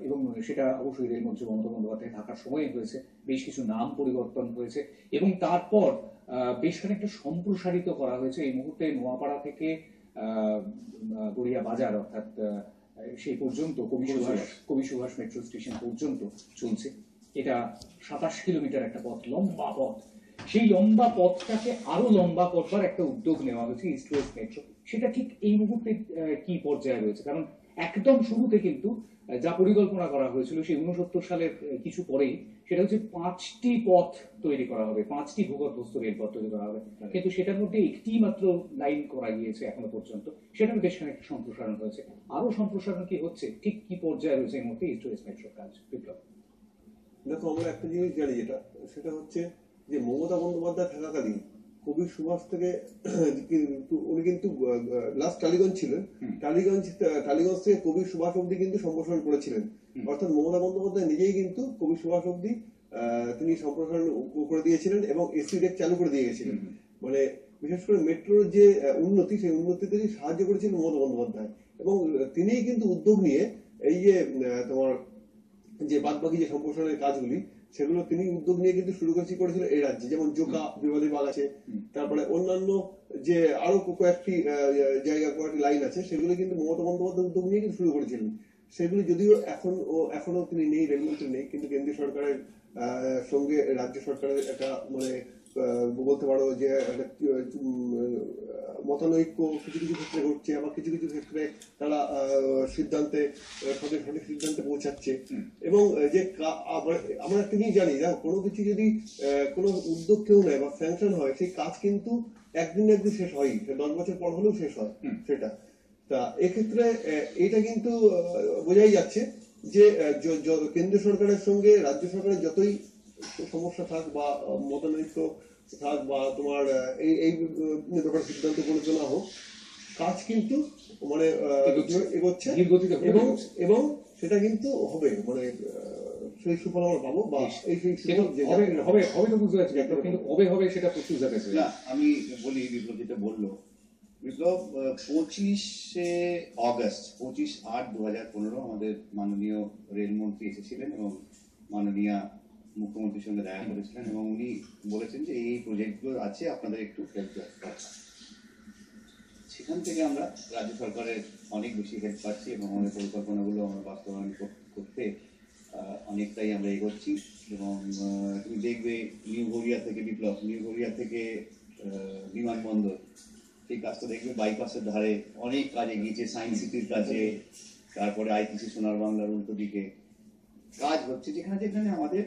এবং সেটা অবশ্যই রেলমন্ত্রী মমতা বন্দ্যোপাধ্যায় থাকার সময় হয়েছে। বেশ কিছু নাম পরিবর্তন হয়েছে এবং তারপর বেশ খানিকটা সম্প্রসারিত করা হয়েছে। এই মুহূর্তে নোয়াপাড়া থেকে গড়িয়া বাজার, অর্থাৎ সেই পর্যন্ত কবি সুভাষ মেট্রো স্টেশন পর্যন্ত চলছে। এটা 27 কিলোমিটার একটা পথ, লম্বা পথ। সেই লম্বা পথটাকে আরো লম্বা করবার একটা উদ্যোগ নেওয়া হয়েছে ইস্ট ওয়েস্ট মেট্রো। সেটা ঠিক এই মুহূর্তে কি পর্যায়ে রয়েছে? কারণ একদম শুরুতে কিন্তু যা পরিকল্পনা করা হয়েছিল সেই 69 সালের কিছু পরেই, সেটা হচ্ছে 5টি পথ তৈরি করা হবে, 5টি ভূগর্ভস্থ রেলপথ তৈরি করা হবে। কিন্তু সেটার মধ্যে একটি মাত্র লাইন করা গিয়েছে এখনো পর্যন্ত। সেটার বেশ খানিকটা সম্প্রসারণ হয়েছে। আরো সম্প্রসারণ কি হচ্ছে, ঠিক কি পর্যায়ে রয়েছে এই মুহূর্তে ইস্ট ওয়েস্ট মেট্রোর কাজ? বিপ্লব, দেখো, আমরা একটা জিনিস জানি, সেটা হচ্ছে যে মমতা বন্দ্যোপাধ্যায় থাকাকালীন কবি সুভাষ থেকে উনি কিন্তু লাস্ট টালিগঞ্জ ছিলেন, টালিগঞ্জ থেকে কবি সুভাষ অব্দি কিন্তু সম্প্রসারণ করেছিলেন। অর্থাৎ মমতা বন্দ্যোপাধ্যায় নিজেই কিন্তু কবি সুভাষ অব্দি তিনি সম্প্রসারণ করে দিয়েছিলেন এবং এসি রেক চালু করে দিয়ে গেছিলেন। মানে বিশেষ করে মেট্রোর যে উন্নতি, সেই উন্নতিতে সাহায্য করেছিলেন মমতা বন্দ্যোপাধ্যায়, এবং তিনিই কিন্তু উদ্যোগ নিয়ে এই যে তোমার যে বাদবাকি যে সম্প্রসারণের কাজগুলি, সেগুলো তিনি উদ্যোগ নিয়ে কিন্তু শুরু করেছিল এই রাজ্যে। যেমন জোকা বিবাদী বাগ আছে, তারপরে অন্যান্য যে আরো কয়েকটি জায়গা, কয়েকটি লাইন আছে, সেগুলো কিন্তু মমতা বন্দ্যোপাধ্যায় উদ্যোগ নিয়ে কিন্তু শুরু করেছিলেন। সেগুলি যদিও এখনো তিনি নেই, রেলমন্ত্রী নেই, কিন্তু কেন্দ্রীয় সরকারের সঙ্গে রাজ্য সরকারের একটা মানে বলতে পারো যে মতানৈক্য কিছু কিছু ক্ষেত্রে ঘটছে, আবার কিছু কিছু ক্ষেত্রে তারা সঠিক সিদ্ধান্তে পৌঁছাচ্ছে। এবং যে আমরা একটা জিনিস জানি, কোনো কিছু যদি কোনো উদ্যোগ কেউ নেয় বা স্যাংশন হয়, সেই কাজ কিন্তু একদিন শেষ হয়, 10 বছর পর হলেও শেষ হয় সেটা। তা এক্ষেত্রে এটা কিন্তু বোঝাই যাচ্ছে যে কেন্দ্র সরকারের সঙ্গে রাজ্য সরকারের যতই সমস্যা থাক বা মতানৈক্য থাক বা তোমার এই ব্যাপারে সিদ্ধান্ত উপনীত না হোক, কাজ কিন্তু মানে এগোচ্ছে এবং সেটা কিন্তু হবে। মানে সেই সুফল আমরা পাবো, বা এই হবে তো বুঝতে পারছি, কিন্তু হবে সেটা প্রচুর যাচ্ছে না। আমি বলি, বিপ্লব যেটা বললো, বিপ্লব 25শে অগস্ট 25/8/2015 আমাদের মাননীয় রেলমন্ত্রী এসেছিলেন এবং মাননীয় মুখ্যমন্ত্রীর সঙ্গে দেখা করেছিলেন, এবং উনি বলেছেন যে এই প্রজেক্টগুলো আছে, আপনাদের একটু হেল্প দরকার। সেখান থেকে আমরা রাজ্য সরকারের অনেক বেশি হেল্প পাচ্ছি এবং আমাদের পরিকল্পনাগুলো আমরা বাস্তবায়ন করতে অনেকটাই আমরা এগোচ্ছি। এবং তুমি দেখবে নিউ গড়িয়া থেকে, বিপ্লব, নিউ গড়িয়া থেকে বিমানবন্দর, সেই কাজটা দেখবে বাইপাসের ধারে অনেক কাজ এগিয়েছে, সায়েন্স সিটির কাছে, তারপরে আইটিসি সোনার বাংলার উল্টো দিকে কাজ হচ্ছে। যেখানে যেখানে আমাদের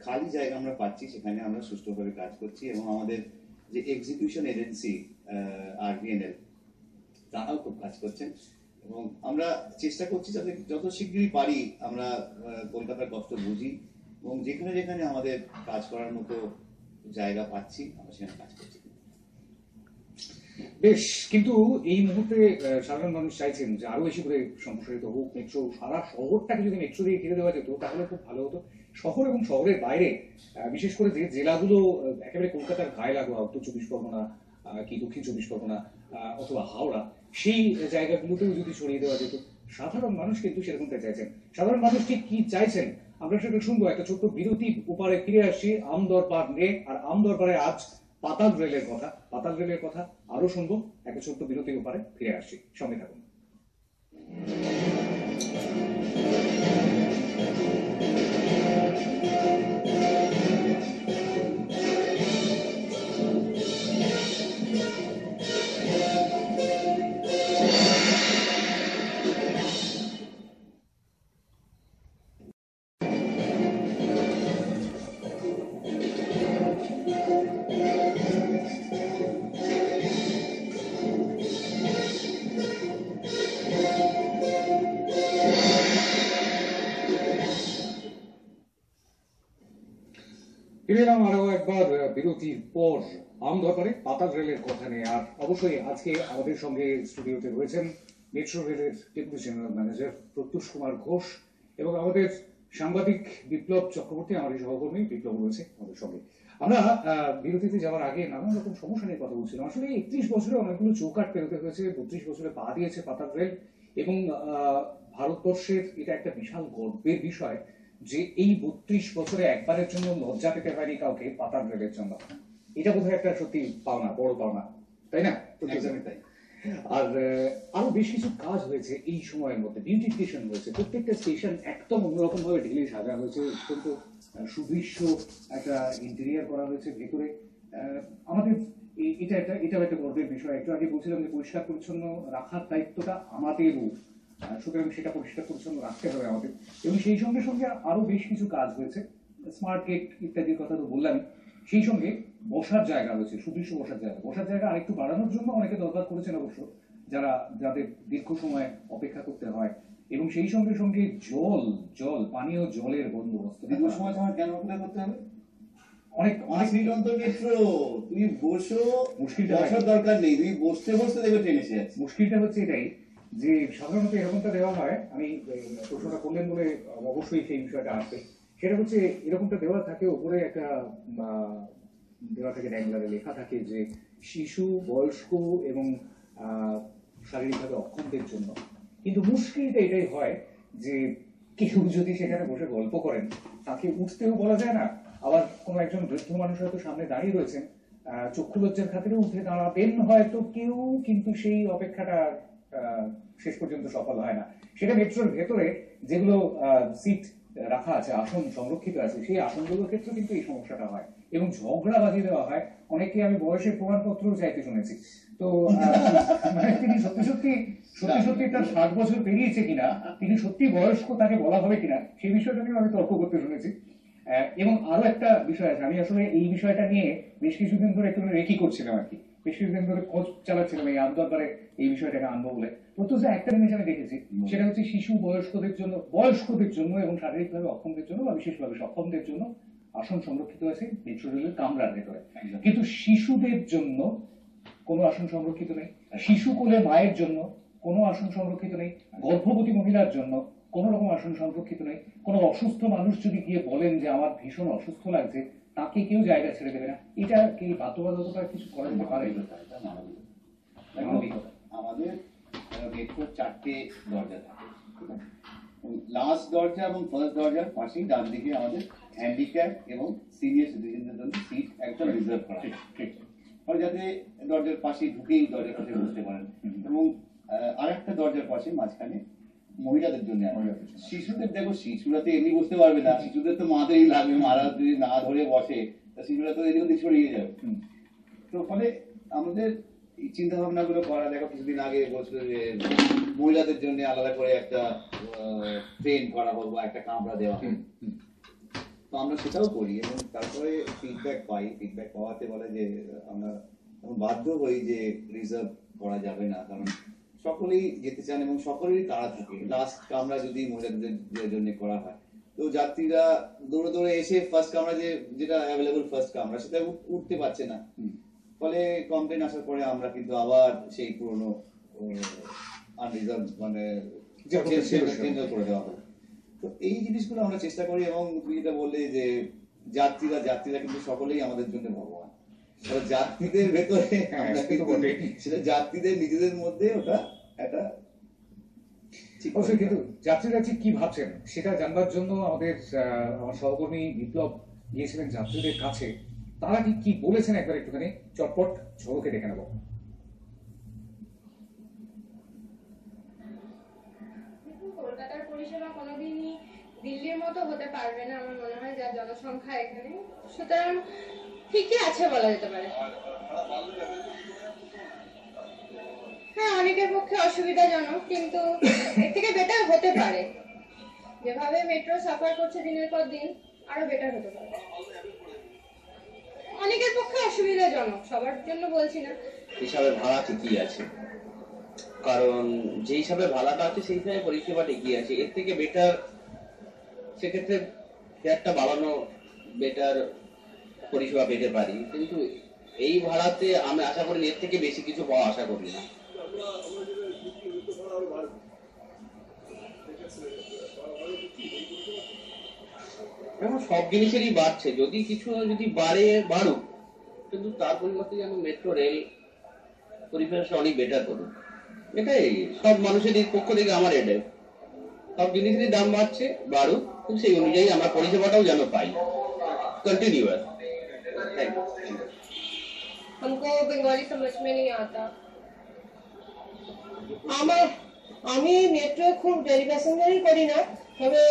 খালি জায়গা আমরা পাচ্ছি, সেখানে আমরা সুষ্ঠুভাবে কাজ করছি। এবং আমাদের যে এক্সিকিউশন এজেন্সি RVNL, তারাও খুব কাজ করছেন, এবং আমরা চেষ্টা করছি যাতে যত শীঘ্রই পারি আমরা কলকাতার কষ্ট বুঝি, এবং যেখানে যেখানে আমাদের কাজ করার মতো জায়গা পাচ্ছি আমরা সেখানে কাজ করছি। বেশ, কিন্তু এই মুহূর্তে সাধারণ মানুষ চাইছেন যে আরো বেশি করে সম্প্রসারিত হোক মেট্রো। সারা শহরটাকে যদি মেট্রো দিয়ে ঘিরে দেওয়া যেত তাহলে খুব ভালো হতো। শহর এবং শহরের বাইরে, বিশেষ করে যে জেলাগুলো একেবারে কলকাতার গায়ে লাগোয়া, উত্তর 24 পরগনা কি দক্ষিণ 24 পরগনা অথবা হাওড়া, সেই জায়গাগুলোতেও যদি ছড়িয়ে দেওয়া যেত। সাধারণ মানুষ কিন্তু সেরকমটা চাইছেন। সাধারণ মানুষ ঠিক কি চাইছেন আমরা সেটা শুনবো। একটা ছোট্ট বিরতি উপারে ফিরে আসছি আমদরবার নিয়ে। আর আমদরবারে আজ পাতাল রেলের কথা আরো শুনবো। একটা ছোট্ট বিরতির উপরে ফিরে আসছি, সঙ্গে থাকুন। ফিরে এলাম আরো একবার বিরতির পর। আম দরবারে পাতাল রেলের কথা নিয়ে। আর অবশ্যই আজকে আমাদের সঙ্গে স্টুডিওতে রয়েছেন মেট্রো রেলের ডেপুটি জেনারেল ম্যানেজার প্রত্যুষ কুমার ঘোষ এবং আমাদের সাংবাদিক বিপ্লব চক্রবর্তী, আমাদের সহকর্মী বিপ্লব রয়েছে আমাদের সঙ্গে। আমরা বিরতিতে যাওয়ার আগে নানান রকম সমস্যা নিয়ে কথা বলছিলাম। আসলে 31 বছরে অনেকগুলো চৌকাট পেরোতে হয়েছে, 32 বছরে পা দিয়েছে পাতাল রেল এবং ভারতবর্ষের এটা একটা বিশাল গর্বের বিষয় যে এই 32 বছরে একবারের জন্য লজ্জা পেতে হয়নি কাউকে পাতাল রেলের জন্য। এটা বোধহয় একটা সত্যি পাওনা, বড় পাওনা, তাই না? একদমই তাই। আর আরো বেশ কিছু কাজ হয়েছে এই সময়ের মধ্যে, বিউটিফিকেশন হয়েছে, প্রত্যেকটা স্টেশন একদম অন্যরকম ভাবে ঢেলে সাজা হয়েছে, অত্যন্ত সুদৃশ্য একটা ইন্টেরিয়ার করা হয়েছে ভেতরে। আমাদের এটাও একটা গর্বের বিষয়। একটু আগে বলছিলাম যে পরিষ্কার পরিচ্ছন্ন রাখার দায়িত্বটা আমাদেরও, সুতরাং সেটা পরিষ্কার পরিচ্ছন্ন রাখতে হবে আমাদের। এবং সেই সঙ্গে সঙ্গে আরো বেশ কিছু কাজ হয়েছে, স্মার্ট গেট ইত্যাদির কথা তো বললাম। সেই সঙ্গে বসার জায়গা হয়েছে, সুদৃশ্য বসার জায়গা আরেকটু বাড়ানোর জন্য অনেকে দরকার করেছেন অবশ্য, যাদের দীর্ঘ সময় অপেক্ষা করতে হয়। এবং সেই সঙ্গে সঙ্গে পানীয় জলের বন্দোবস্ত। দীর্ঘ সময় তোমার কেন অপেক্ষা করতে হবে? অনেক 5 মিনিট অন্তর মেট্রো, তুমি বসো, মুশকিলটা বসার দরকার নেই, তুমি বসতে বসতে দেখবে ট্রেন এসে যাচ্ছে। মুশকিলটা হচ্ছে এটাই যে সাধারণত এরকমটা দেওয়া হয়, আমি প্রশ্নটা করলেন বলে অবশ্যই সেই বিষয়টা আসবে। সেটা হচ্ছে এরকমটা দেওয়া থাকে, উপরে একটা দেওয়া থাকে, ড্যাংলারে লেখা থাকে যে শিশু, বয়স্ক এবং শারীরিকভাবে অক্ষমদের জন্য। কিন্তু মুশকিলটা এটাই হয় যে কেউ যদি সেখানে বসে গল্প করেন, তাকে উঠতেও বলা যায় না। আবার কোনো একজন বৃদ্ধ মানুষ হয়তো সামনে দাঁড়িয়ে রয়েছেন, চক্ষু লজ্জার খাতিরে উঠে দাঁড়াবেন হয়তো কেউ, কিন্তু সেই অপেক্ষাটা শেষ পর্যন্ত সফল হয় না। সেটা মেট্রোর ভেতরে যেগুলো সিট রাখা আছে, আসন সংরক্ষিত আছে, সেই আসনগুলোর ক্ষেত্রে কিন্তু এই সমস্যাটা হয় এবং ঝগড়া বাজিয়ে দেওয়া হয়। অনেকে আমি বয়সের প্রমাণপত্র চাইতে শুনেছি। তো মানে তিনি সত্যি তার 60 বছর পেরিয়েছে কিনা, তিনি সত্যি বয়স্ক, তাকে বলা হবে কিনা, সেই বিষয়টা নিয়ে আমি তর্ক করতে শুনেছি। এবং আরো একটা বিষয় আছে, আমি আসলে এই বিষয়টা নিয়ে বেশ কিছুদিন ধরে একটু রেকি করছিলাম আর কি, বেশ কিছুদিন ধরে খোঁজ চালাচ্ছিলাম এই আম দরবারে এই বিষয়টাকে আনবো বলে। প্রত্যুষ একটা জিনিস আমি দেখেছি, সেটা হচ্ছে শিশু, বয়স্কদের জন্য এবং শারীরিকভাবে অক্ষমদের জন্য বা বিশেষভাবে সক্ষমদের জন্য আসন সংরক্ষিত আছে মেট্রো রেলের কামরার ভেতরে, কিন্তু শিশুদের জন্য কোনো আসন সংরক্ষিত নেই। শিশু কোলে মায়ের জন্য কোনো আসন সংরক্ষিত নেই। গর্ভবতী মহিলার জন্য কোন রকম আসন সংরক্ষিত নেই। কোনো অসুস্থ মানুষ যদি গিয়ে বলেন যে আমার ভীষণ অসুস্থ লাগছে, তাকে কেউ জায়গা ছেড়ে দেবে না। এটা কি বাধ্যবাধকতা কিছু করা যেতে পারে? আমাদের মেট্রোর 4টে দরজা থাকে, লাস্ট দরজা এবং ফার্স্ট দরজার পাশেই ডান দিকে আমাদের হ্যান্ডিক্যাপ এবং সিনিয়র সিটিজেনদের জন্য সিট একদম রিজার্ভ করা হয়, যাতে দরজার পাশে ঢুকেই দরজার পাশে বসতে পারেন। এবং আরেকটা দরজার পাশে মাঝখানে মহিলাদের জন্য। শিশুদের দেখো, শিশুরা তো এমনি বুঝতে পারবে না, শিশুদের তো মাদেরই লাগবে, মারা যদি না ধরে বসে তা শিশুরা তো এদিক ওদিক ছড়িয়ে যাবে। তো ফলে আমাদের এই চিন্তা ভাবনা গুলো করা, দেখো কিছুদিন আগে বলছিল যে মহিলাদের জন্য আলাদা করে একটা ট্রেন করা হোক বা একটা কামরা দেওয়া হোক। তো আমরা সেটাও করি এবং তারপরে ফিডব্যাক পাওয়াতে বলে যে আমরা বাধ্য হই যে রিজার্ভ করা যাবে না, কারণ সকলেই যেতে চান এবং সকলেরই তাড়া থাকে। লাস্ট কামরা যদি মহিলাদের জন্য করা হয়, তো যাত্রীরা দৌড়ে দৌড়ে এসে ফার্স্ট কামরা যেটা অ্যাভেলেবল ফার্স্ট কামরা, সেটা উঠতে পারছে না। ফলে কমপ্লেন আসার পরে আমরা কিন্তু আবার সেই পুরনো আনরিজার্ভ মানে চেঞ্জ করে দেওয়া হবে। তো এই জিনিসগুলো আমরা চেষ্টা করি। এবং তুমি যেটা বললে যে যাত্রীরা কিন্তু সকলেই আমাদের জন্য ভগবান। যাত্রীদের ভেতরে সেটা যাত্রীদের নিজেদের মধ্যে ওটা একটা অবশ্যই, কিন্তু যাত্রীরা ঠিক কি ভাবছেন সেটা জানবার জন্য আমার সহকর্মী বিপ্লব গিয়েছিলেন যাত্রীদের কাছে। তারা কি বলেছেন একবার একটুখানি চটপট ঝলকে দেখে নেব। কলকাতার পরিষেবা কোনোদিনই দিল্লির মতো হতে পারবে না আমার মনে হয়, যা জনসংখ্যা এখানে, সুতরাং ঠিকই আছে বলা যেতে পারে। হ্যাঁ, অনেকের পক্ষে অসুবিধাজনক, কিন্তু এর থেকে বেটার হতে পারে। যেভাবে মেট্রো সাফার করছে দিনের পর দিন, আরো বেটার হতে পারে। অনেকের পক্ষে অসুবিধাজনক, সবার জন্য বলছি না। হিসাবে ভাড়া ঠিকই আছে, কারণ যে হিসাবে ভাড়াটা আছে সেই হিসাবে পরিষেবা ঠিকই আছে। এর থেকে বেটার, সেক্ষেত্রে ফেয়ারটা বাড়ানো, বেটার পরিষেবা পেতে পারি, কিন্তু এই ভাড়াতে আমি আশা করি এর থেকে বেশি কিছু পাওয়া আশা করি না। এখন সব জিনিসেরই বাড়ছে, যদি কিছু যদি বাড়ুক, কিন্তু তার পরিবর্তে যেন মেট্রো রেল পরিষেবা অনেক বেটার করুন, এটাই সব মানুষেরই পক্ষ থেকে আমার এটাই। সব জিনিসেরই দাম বাড়ছে, বাড়ুক, কিন্তু সেই অনুযায়ী আমরা পরিষেবাটাও যেন পাই কন্টিনিউয়াস। Thank you. हमको बंगाली समझ में नहीं आता। আমি মেট্রো খুব ডেলি প্যাসেঞ্জারই করি না, তবে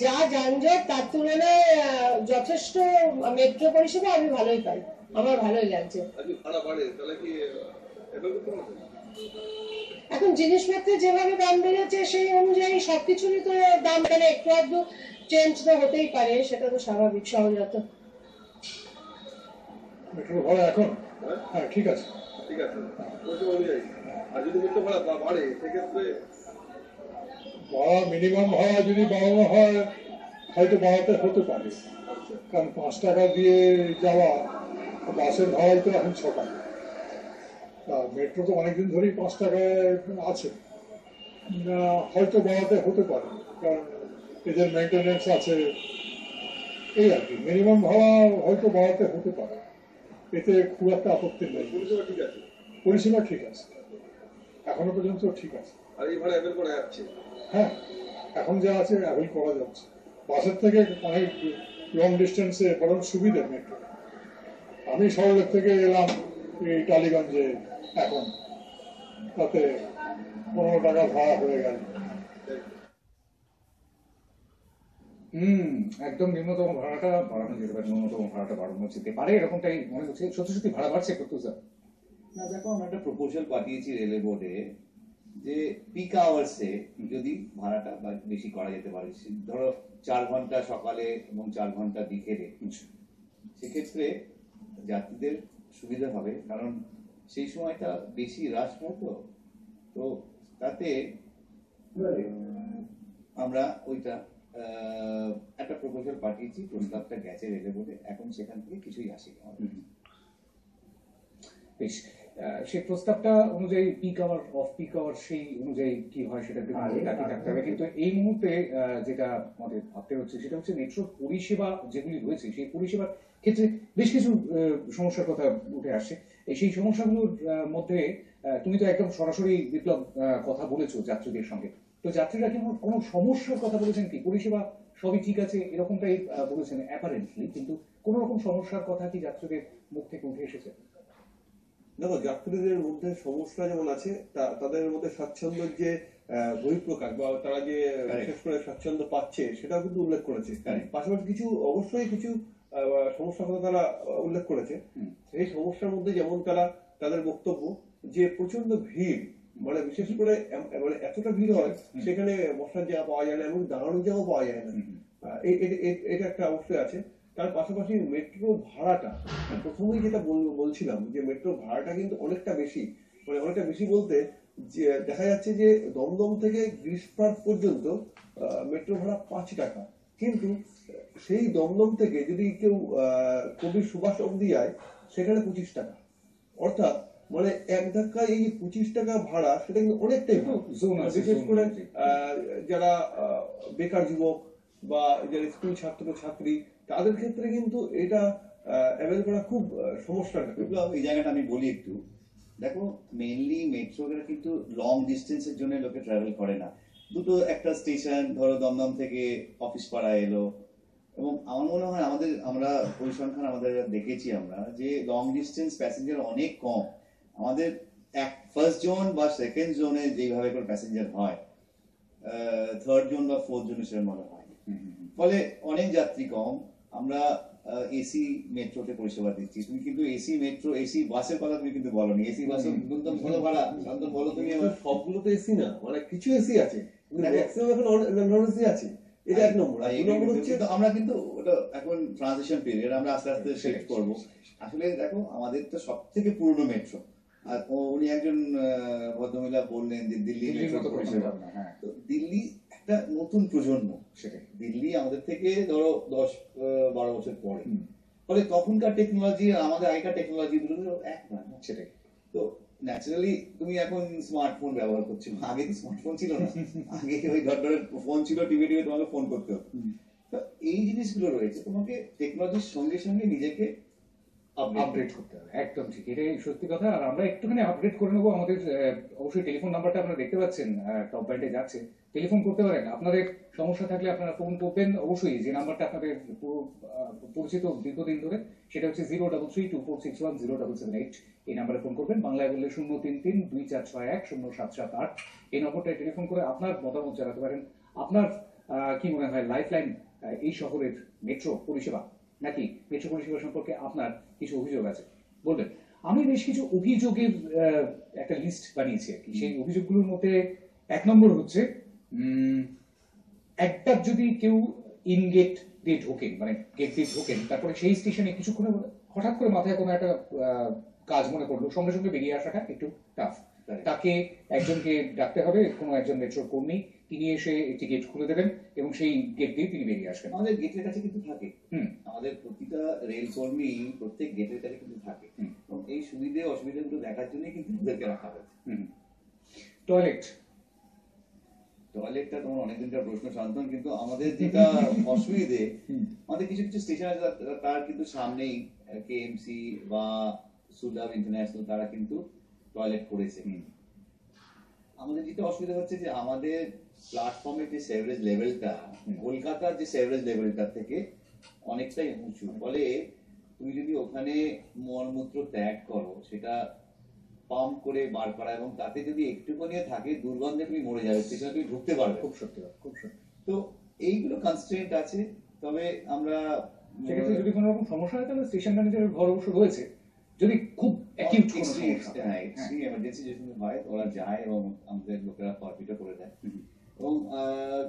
যা যানজট তার তুলনায় যথেষ্ট মেট্রো পরিষেবা আমি ভালোই পাই, আমার ভালোই লাগছে। ভাড়া বাড়ে তাহলে কি এখন জিনিসপত্রের যেভাবে দাম বেড়েছে সেই অনুযায়ী সবকিছুরই তো দাম মানে একটু আধটু চেঞ্জ তো হতেই পারে, সেটা তো স্বাভাবিক সহজাত। মেট্রো ভাড়া এখন হ্যাঁ ঠিক আছে, ঠিক আছে পরিষেবা অনুযায়ী। আর যদি মেট্রো ভাড়া বাড়ে সেক্ষেত্রে ভাড়া মিনিমাম ভাড়া যদি বাড়ানো হয় হয়তো বাড়াতে হতে পারে, কারণ 5 টাকা দিয়ে যাওয়া বাসের ভাড়াই তো এখন 6 টাকা। মেট্রো তো অনেকদিন ধরেই 5 টাকায় আছে, হয়তো বাড়াতে হতে পারে, কারণ এদের মেনটেনেন্স আছে, এই আর কি। মিনিমাম ভাড়া হয়তো বাড়াতে হতে পারে, এতে খুব একটা আপত্তি নেই। পরিষেবা ঠিক আছে, পরিষেবা ঠিক আছে, এখনো পর্যন্ত ঠিক আছে। আর এই ভাড়া অ্যাভেল করা যাচ্ছে। হ্যাঁ, এখন যা আছে অ্যাভেল করা যাচ্ছে। বাসের থেকে অনেক লং ডিস্টেন্সে বরং সুবিধা মেট্রো। আমি শহরের থেকে এলাম এই টালিগঞ্জে, এখন তাতে 15 টাকা ভাড়া হয়ে গেল। একদম নিম্নতম ভাড়াটা বাড়ানো যেতে পারে, ন্যূনতম ভাড়াটা বাড়ানো যেতে পারে, এরকমটাই মনে হচ্ছে। সত্যি সত্যি ভাড়া বাড়ছে কত স্যার? না দেখো, আমরা একটা প্রপোজাল পাঠিয়েছি রেলে বোর্ডে যে পিক আওয়ার্সে যদি ভাড়াটা বেশি করা যেতে পারে, ধরো 4 ঘন্টা সকালে এবং 4 ঘন্টা বিকেলে, সেক্ষেত্রে যাত্রীদের সুবিধা হবে, কারণ সেই সময়টা বেশি রাশ হয়। তো তাতে আমরা ওইটা একটা প্রপোজাল পাঠিয়েছি, প্রস্তাবটা গেছে রেলে বোর্ডে, এখন সেখান থেকে কিছুই আসেনি। বেশ, সেই প্রস্তাবটা অনুযায়ী peak hour off peak hour সেই অনুযায়ী কি হয় সেটা থাকতে হবে। কিন্তু এই মুহূর্তে যেটা আমাদের ভাবতে হচ্ছে সেটা হচ্ছে মেট্রোর পরিষেবা যেগুলি রয়েছে সেই পরিষেবার ক্ষেত্রে বেশ কিছু সমস্যার কথা উঠে আসছে। সেই সমস্যাগুলোর মধ্যে তুমি তো একদম সরাসরি বিপ্লব কথা বলেছো যাত্রীদের সঙ্গে, তো যাত্রীরা কি কোনো সমস্যার কথা বলেছেন কি? পরিষেবা সবই ঠিক আছে এরকমটাই বলেছেন অ্যাপারেন্টলি, কিন্তু কোন রকম সমস্যার কথা কি যাত্রীদের মুখ থেকে উঠে এসেছে? দেখো, যাত্রীদের মধ্যে সমস্যা যেমন আছে, তাদের মধ্যে স্বাচ্ছন্দ্যের যে বহিঃপ্রকাশ বা তারা যে বিশেষ করে স্বাচ্ছন্দ্য পাচ্ছে সেটাও কিন্তু উল্লেখ করেছে। পাশাপাশি কিছু অবশ্যই কিছু সমস্যার কথা তারা উল্লেখ করেছে। সেই সমস্যার মধ্যে যেমন তাদের বক্তব্য যে প্রচন্ড ভিড়, মানে বিশেষ করে মানে এতটা ভিড় হয় সেখানে বসার জায়গা পাওয়া যায় না এবং দাঁড়ানোর জায়গাও পাওয়া যায় না, এটা একটা অবশ্যই আছে। তার পাশাপাশি মেট্রো ভাড়াটা, প্রথমেই যেটা বলছিলাম যে মেট্রো ভাড়াটা কিন্তু অনেকটা বেশি, মানে অনেকটা বেশি বলতে যে দেখা যাচ্ছে যে দমদম থেকে গ্রিস পার্ক পর্যন্ত মেট্রো ভাড়া 5 টাকা, কিন্তু সেই দমদম থেকে যদি কেউ কবি সুভাষ অব্দি যায় সেখানে 25 টাকা। অর্থাৎ মানে এক ধাক্কায় এই 25 টাকা ভাড়া সেটা কিন্তু অনেকটাই, বিশেষ করে যারা বেকার যুবক বা যারা স্কুল ছাত্র ছাত্রী তাদের ক্ষেত্রে কিন্তু এটা অ্যাভেল করা খুব সমস্যা। এই জায়গাটা আমি বলি একটু, দেখো মেইনলি মেট্রোটা কিন্তু লং ডিস্টেন্সের জন্য লোকে ট্রাভেল করে না। দুটো একটা স্টেশন ধরো দমদম থেকে অফিস পাড়া এলো, এবং আমার মনে হয় আমরা পরিসংখ্যান আমাদের দেখেছি আমরা যে লং ডিস্টেন্স প্যাসেঞ্জার অনেক কম। আমাদের ফার্স্ট জোন বা সেকেন্ড জোনে যেভাবে করে প্যাসেঞ্জার হয়, থার্ড জোন বা ফোর্থ জোনে সেরকম মনে হয়, ফলে অনেক যাত্রী কম। আমরা এসি মেট্রোতে পরিষেবা দিচ্ছি। তুমি কিন্তু এসি মেট্রো এসি বাসের কথা তুমি কিন্তু বলোনি। এসি বাসের ন্যূনতম কত ভাড়া শান্তন বলো তুমি? আমার সবগুলো তো এসি না, মানে কিছু এসি আছে, ম্যাক্সিমাম এখন নন এসি আছে। এটা এক নম্বর। আর 2 নম্বর হচ্ছে আমরা কিন্তু ওটা এখন ট্রানজিশন পিরিয়ড, আমরা আস্তে আস্তে শিফট করবো। আসলে দেখো আমাদের তো সব থেকে পুরনো মেট্রো, আর উনি একজন ভদ্রমহিলা বললেন যে দিল্লি মেট্রো পরিষেবা। তো দিল্লি একটা নতুন প্রজন্ম, সেটাই দিল্লি আমাদের থেকে ধরো 10-12 বছর পরে। ফলে তখনকার টেকনোলজি আর আমাদের আগেকার টেকনোলজি দুটো এক নয় না। সেটাই। তো ন্যাচারালি তুমি এখন স্মার্টফোন ব্যবহার করছো, আগে তো স্মার্টফোন ছিল না, আগে ওই ঘর ফোন ছিল, টিভি তোমাকে ফোন করতে হতো। তো এই জিনিসগুলো রয়েছে, তোমাকে টেকনোলজির সঙ্গে সঙ্গে নিজেকে আপডেট করতে হবে, একদম ঠিক, এটাই সত্যি কথা। আর আমরা একটুখানি আপডেট করে নেবো আমাদের অবশ্যই টেলিফোন নাম্বারটা আপনারা দেখতে পাচ্ছেন টপ ব্যান্ডে যাচ্ছে, টেলিফোন করতে পারেন। আপনাদের সমস্যা থাকলে আপনারা ফোন করবেন অবশ্যই, যে নাম্বারটা আপনাদের পরিচিত দীর্ঘদিন ধরে, সেটা হচ্ছে 033246107778। এই নাম্বারে ফোন করবেন, বাংলায় বললে 03324610778। এই নম্বরটায় টেলিফোন করে আপনার মতামত জানাতে পারেন। আপনার কি মনে হয় লাইফলাইন এই শহরের মেট্রো পরিষেবা, নাকি মেট্রো পরিষেবা সম্পর্কে আপনার কিছু অভিযোগ আছে বলবেন। আমি বেশ কিছু অভিযোগের একটা লিস্ট বানিয়েছি আর কি। সেই অভিযোগগুলোর মধ্যে 1 নম্বর হচ্ছে একবার যদি কেউ ইনগেট দিয়ে ঢোকেন, মানে গেট দিয়ে ঢোকেন, তারপরে সেই স্টেশনে কিছুক্ষণে হঠাৎ করে মাথায় কোনো একটা কাজ মনে করলো, সঙ্গে সঙ্গে বেরিয়ে আসাটা একটু টাফ। তাকে একজনকে ডাকতে হবে, কোনো একজন মেট্রোর কর্মী, তিনি এসে একটি গেট খুলে দেবেন এবং সেই গেট দিয়ে তিনি বেরিয়ে আসবেন। আমাদের গেটের কাছে কিন্তু থাকে, আমাদের প্রতিটা রেল কর্মী প্রত্যেক গেটের কাছে কিন্তু থাকে, এবং এই সুবিধে অসুবিধাগুলো দেখার জন্য কিন্তু ওদেরকে রাখা হয়েছে। টয়লেটটা তোমার অনেকদিনকার প্রশ্ন শান্তন, কিন্তু আমাদের যেটা অসুবিধে, আমাদের কিছু কিছু স্টেশন আছে তার কিন্তু সামনেই কেএমসি বা সুলভ ইন্টারন্যাশনাল, তারা কিন্তু টয়লেট করেছে। আমাদের যেটা অসুবিধা হচ্ছে যে আমাদের প্ল্যাটফর্মের যে সেভারেজ লেভেলটা কলকাতার যে সেভারেজ লেভেলটা থেকে অনেকটাই উঁচু, ফলে তুমি যদি ওখানে মলমূত্র ত্যাগ করো, সেটা পাম্প করে বার করা, এবং তাতে যদি একটুখানি থাকে দুর্গন্ধে তুমি মরে যাবে, সেখানে তুমি ঢুকতে পারবে। খুব সত্যি, খুব সত্যি। তো এইগুলো কনস্ট্রেন্ট আছে। তবে আমরা সেক্ষেত্রে যদি কোনো রকম সমস্যা হয় তাহলে স্টেশন ম্যানেজারের ঘর অবশ্য রয়েছে, যদি খুব অ্যাকিউট কোনো সমস্যা হয়, এক্সট্রিম এমার্জেন্সি যে সময় হয়, ওরা যায় এবং আমাদের লোকেরা পারমিটও করে দেয়। এবং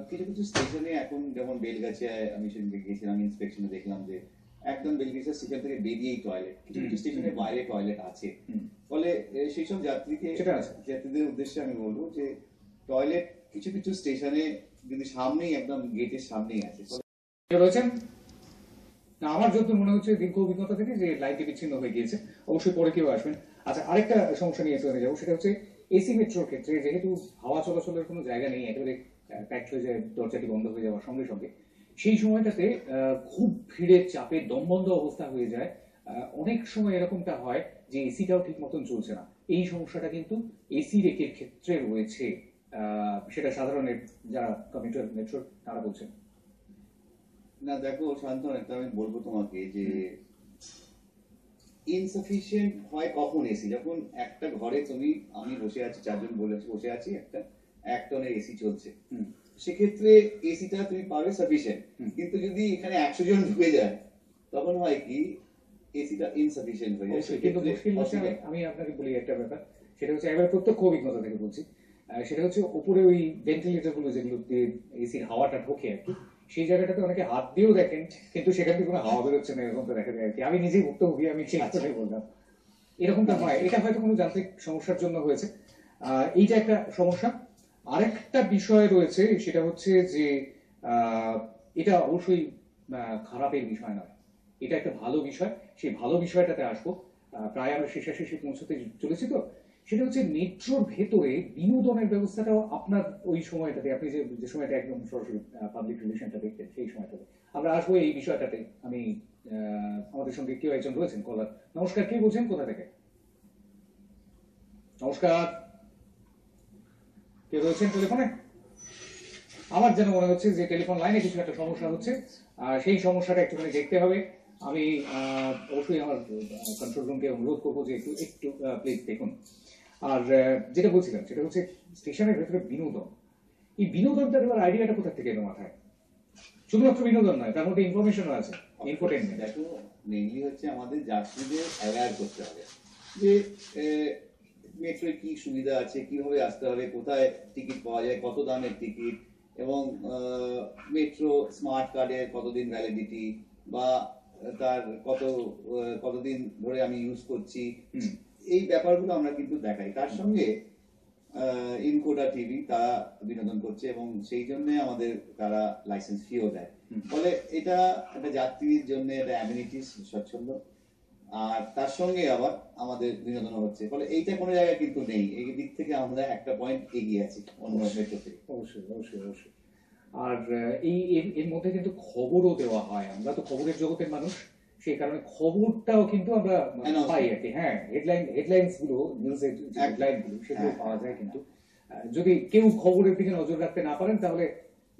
কিছু কিছু স্টেশনে এখন যেমন বেলগাছিয়ায় আমি সেদিন গিয়েছিলাম ইন্সপেকশনে, দেখলাম যে একদম বেলগাছিয়া স্টেশন থেকে বেরিয়েই টয়লেট, কিছু কিছু স্টেশনের বাইরে টয়লেট আছে। ফলে সেই সব যাত্রীদের উদ্দেশ্যে আমি বলবো যে টয়লেট কিছু কিছু স্টেশনে যদি সামনেই একদম গেটের সামনেই আছে। রয়েছেন না, আমার যতদূর মনে হচ্ছে দীর্ঘ অভিজ্ঞতা থেকে যে লাইনটি বিচ্ছিন্ন হয়ে গিয়েছে, অবশ্যই পরে কেউ আসবেন। আচ্ছা, আরেকটা সমস্যা নিয়ে চলে যাবো, সেটা হচ্ছে এসি মেট্রোর ক্ষেত্রে যেহেতু হাওয়া চলাচলের কোনো জায়গা নেই, একেবারে প্যাকড হয়ে যায়, দরজাটি বন্ধ হয়ে যাওয়ার সঙ্গে সঙ্গে সেই সময়টাতে খুব ভিড়ের চাপে দমবন্ধ অবস্থা হয়ে যায়। অনেক সময় এরকমটা হয় যে এসিটাও ঠিক মতন চলছে না। এই সমস্যাটা কিন্তু এসি রেকের ক্ষেত্রে রয়েছে, সেটা সাধারণ যারা কমিউটার মেট্রো তারা বলছেন। না দেখো শান্তন, একটা আমি বলবো তোমাকে যে ইনসাফিসিয়েন্ট হয় কখন এসি, যখন একটা ঘরে আমি বসে আছি, 4 জন বসে আছি, একটা 1 টনের এসি চলছে, সেক্ষেত্রে এসিটা তুমি পাবে সাফিসিয়েন্ট। কিন্তু যদি এখানে 100 জন ঢুকে যায়, তখন হয় কি এসিটা ইনসাফিসিয়েন্ট হয়ে যায়। কিন্তু মুশকিল হচ্ছে, আমি আপনাকে বলি একটা ব্যাপার, সেটা হচ্ছে এবার প্রত্যক্ষ অভিজ্ঞতা থেকে বলছি, সেটা হচ্ছে উপরে ওই ভেন্টিলেটর গুলো যেগুলো দিয়ে এসির হাওয়াটা ঢোকে আর কি, সেই জায়গাটাতে অনেকে হাত দিয়েও দেখেন, কিন্তু সেখান থেকে কোনো হাওয়া বেরোচ্ছে না, এরকমটা দেখা যায় আর কি। আমি নিজেই ভুক্তভোগী, আমি সেই কথাই বললাম, এরকমটা হয়। এটা হয়তো কোনো যান্ত্রিক সমস্যার জন্য হয়েছে, এইটা একটা সমস্যা। আরেকটা বিষয় রয়েছে, সেটা হচ্ছে যে এটা অবশ্যই খারাপের বিষয় নয়, এটা একটা ভালো বিষয়। সেই ভালো বিষয়টাতে আসবো, প্রায় আমরা শেষাশেষি পৌঁছতে চলেছি। তো সেটা হচ্ছে মেট্রোর ভেতরে বিনোদনের ব্যবস্থাটাও আপনার ওই সময়টাতে, আপনি যে সময়টা একদম সরাসরি পাবলিক রিলেশনটা দেখতেন, সেই সময়টাতে আমরা আসবো এই বিষয়টাতে। আমি আমাদের সঙ্গে কেউ একজন রয়েছেন কলার। নমস্কার, কে বলছেন, কোথা থেকে? নমস্কার, কে রয়েছেন টেলিফোনে? আমার যেন মনে হচ্ছে যে টেলিফোন লাইনে কিছু একটা সমস্যা হচ্ছে, সেই সমস্যাটা একটুখানি দেখতে হবে। আমি অবশ্যই আমার কন্ট্রোল রুমকে অনুরোধ করবো যে একটু প্লিজ দেখুন। আর যেটা বলছিলাম সেটা হচ্ছে স্টেশনের ভেতরে বিনোদন, এই বিনোদনটার এবার আইডিয়াটা কোথা থেকে এলো মাথায়? শুধুমাত্র বিনোদন নয়, তার মধ্যে ইনফরমেশনও আছে, ইনফোটেইনমেন্ট। দেখো, মেইনলি হচ্ছে আমাদের যাত্রীদের অ্যাওয়্যার করতে হবে যে মেট্রোয় কি সুবিধা আছে, কিভাবে আসতে হবে, কোথায় টিকিট পাওয়া যায়, কত দামের টিকিট, এবং মেট্রো স্মার্ট কার্ডের কতদিন ভ্যালিডিটি, বা তার কতদিন ধরে আমি ইউজ করছি, এই ব্যাপারগুলো আমরা কিন্তু দেখাই। তার সঙ্গে ইনকোডা টিভি তারা বিনোদন করছে, এবং সেই জন্য আমাদের তারা লাইসেন্স ফিও দেয়। ফলে এটা একটা যাত্রীর জন্য একটা অ্যামিনিটিস স্বচ্ছন্দ, আর তার সঙ্গে আবার আমাদের বিনোদন হচ্ছে, ফলে এইটা কোনো জায়গায় কিন্তু নেই। এই দিক থেকে আমরা একটা পয়েন্ট এগিয়ে আছি অন্য মেট্রো থেকে। অবশ্যই অবশ্যই অবশ্যই। আর এর মধ্যে কিন্তু খবরও দেওয়া হয়, আমরা তো খবরের জগতের মানুষ, সেই কারণে খবরটাও কিন্তু আমরা পাই আর কি। হ্যাঁ, হেডলাইন্স গুলো, নিউজের হেডলাইন গুলো সেগুলো পাওয়া যায়। কিন্তু যদি কেউ খবরের দিকে নজর রাখতে না পারেন তাহলে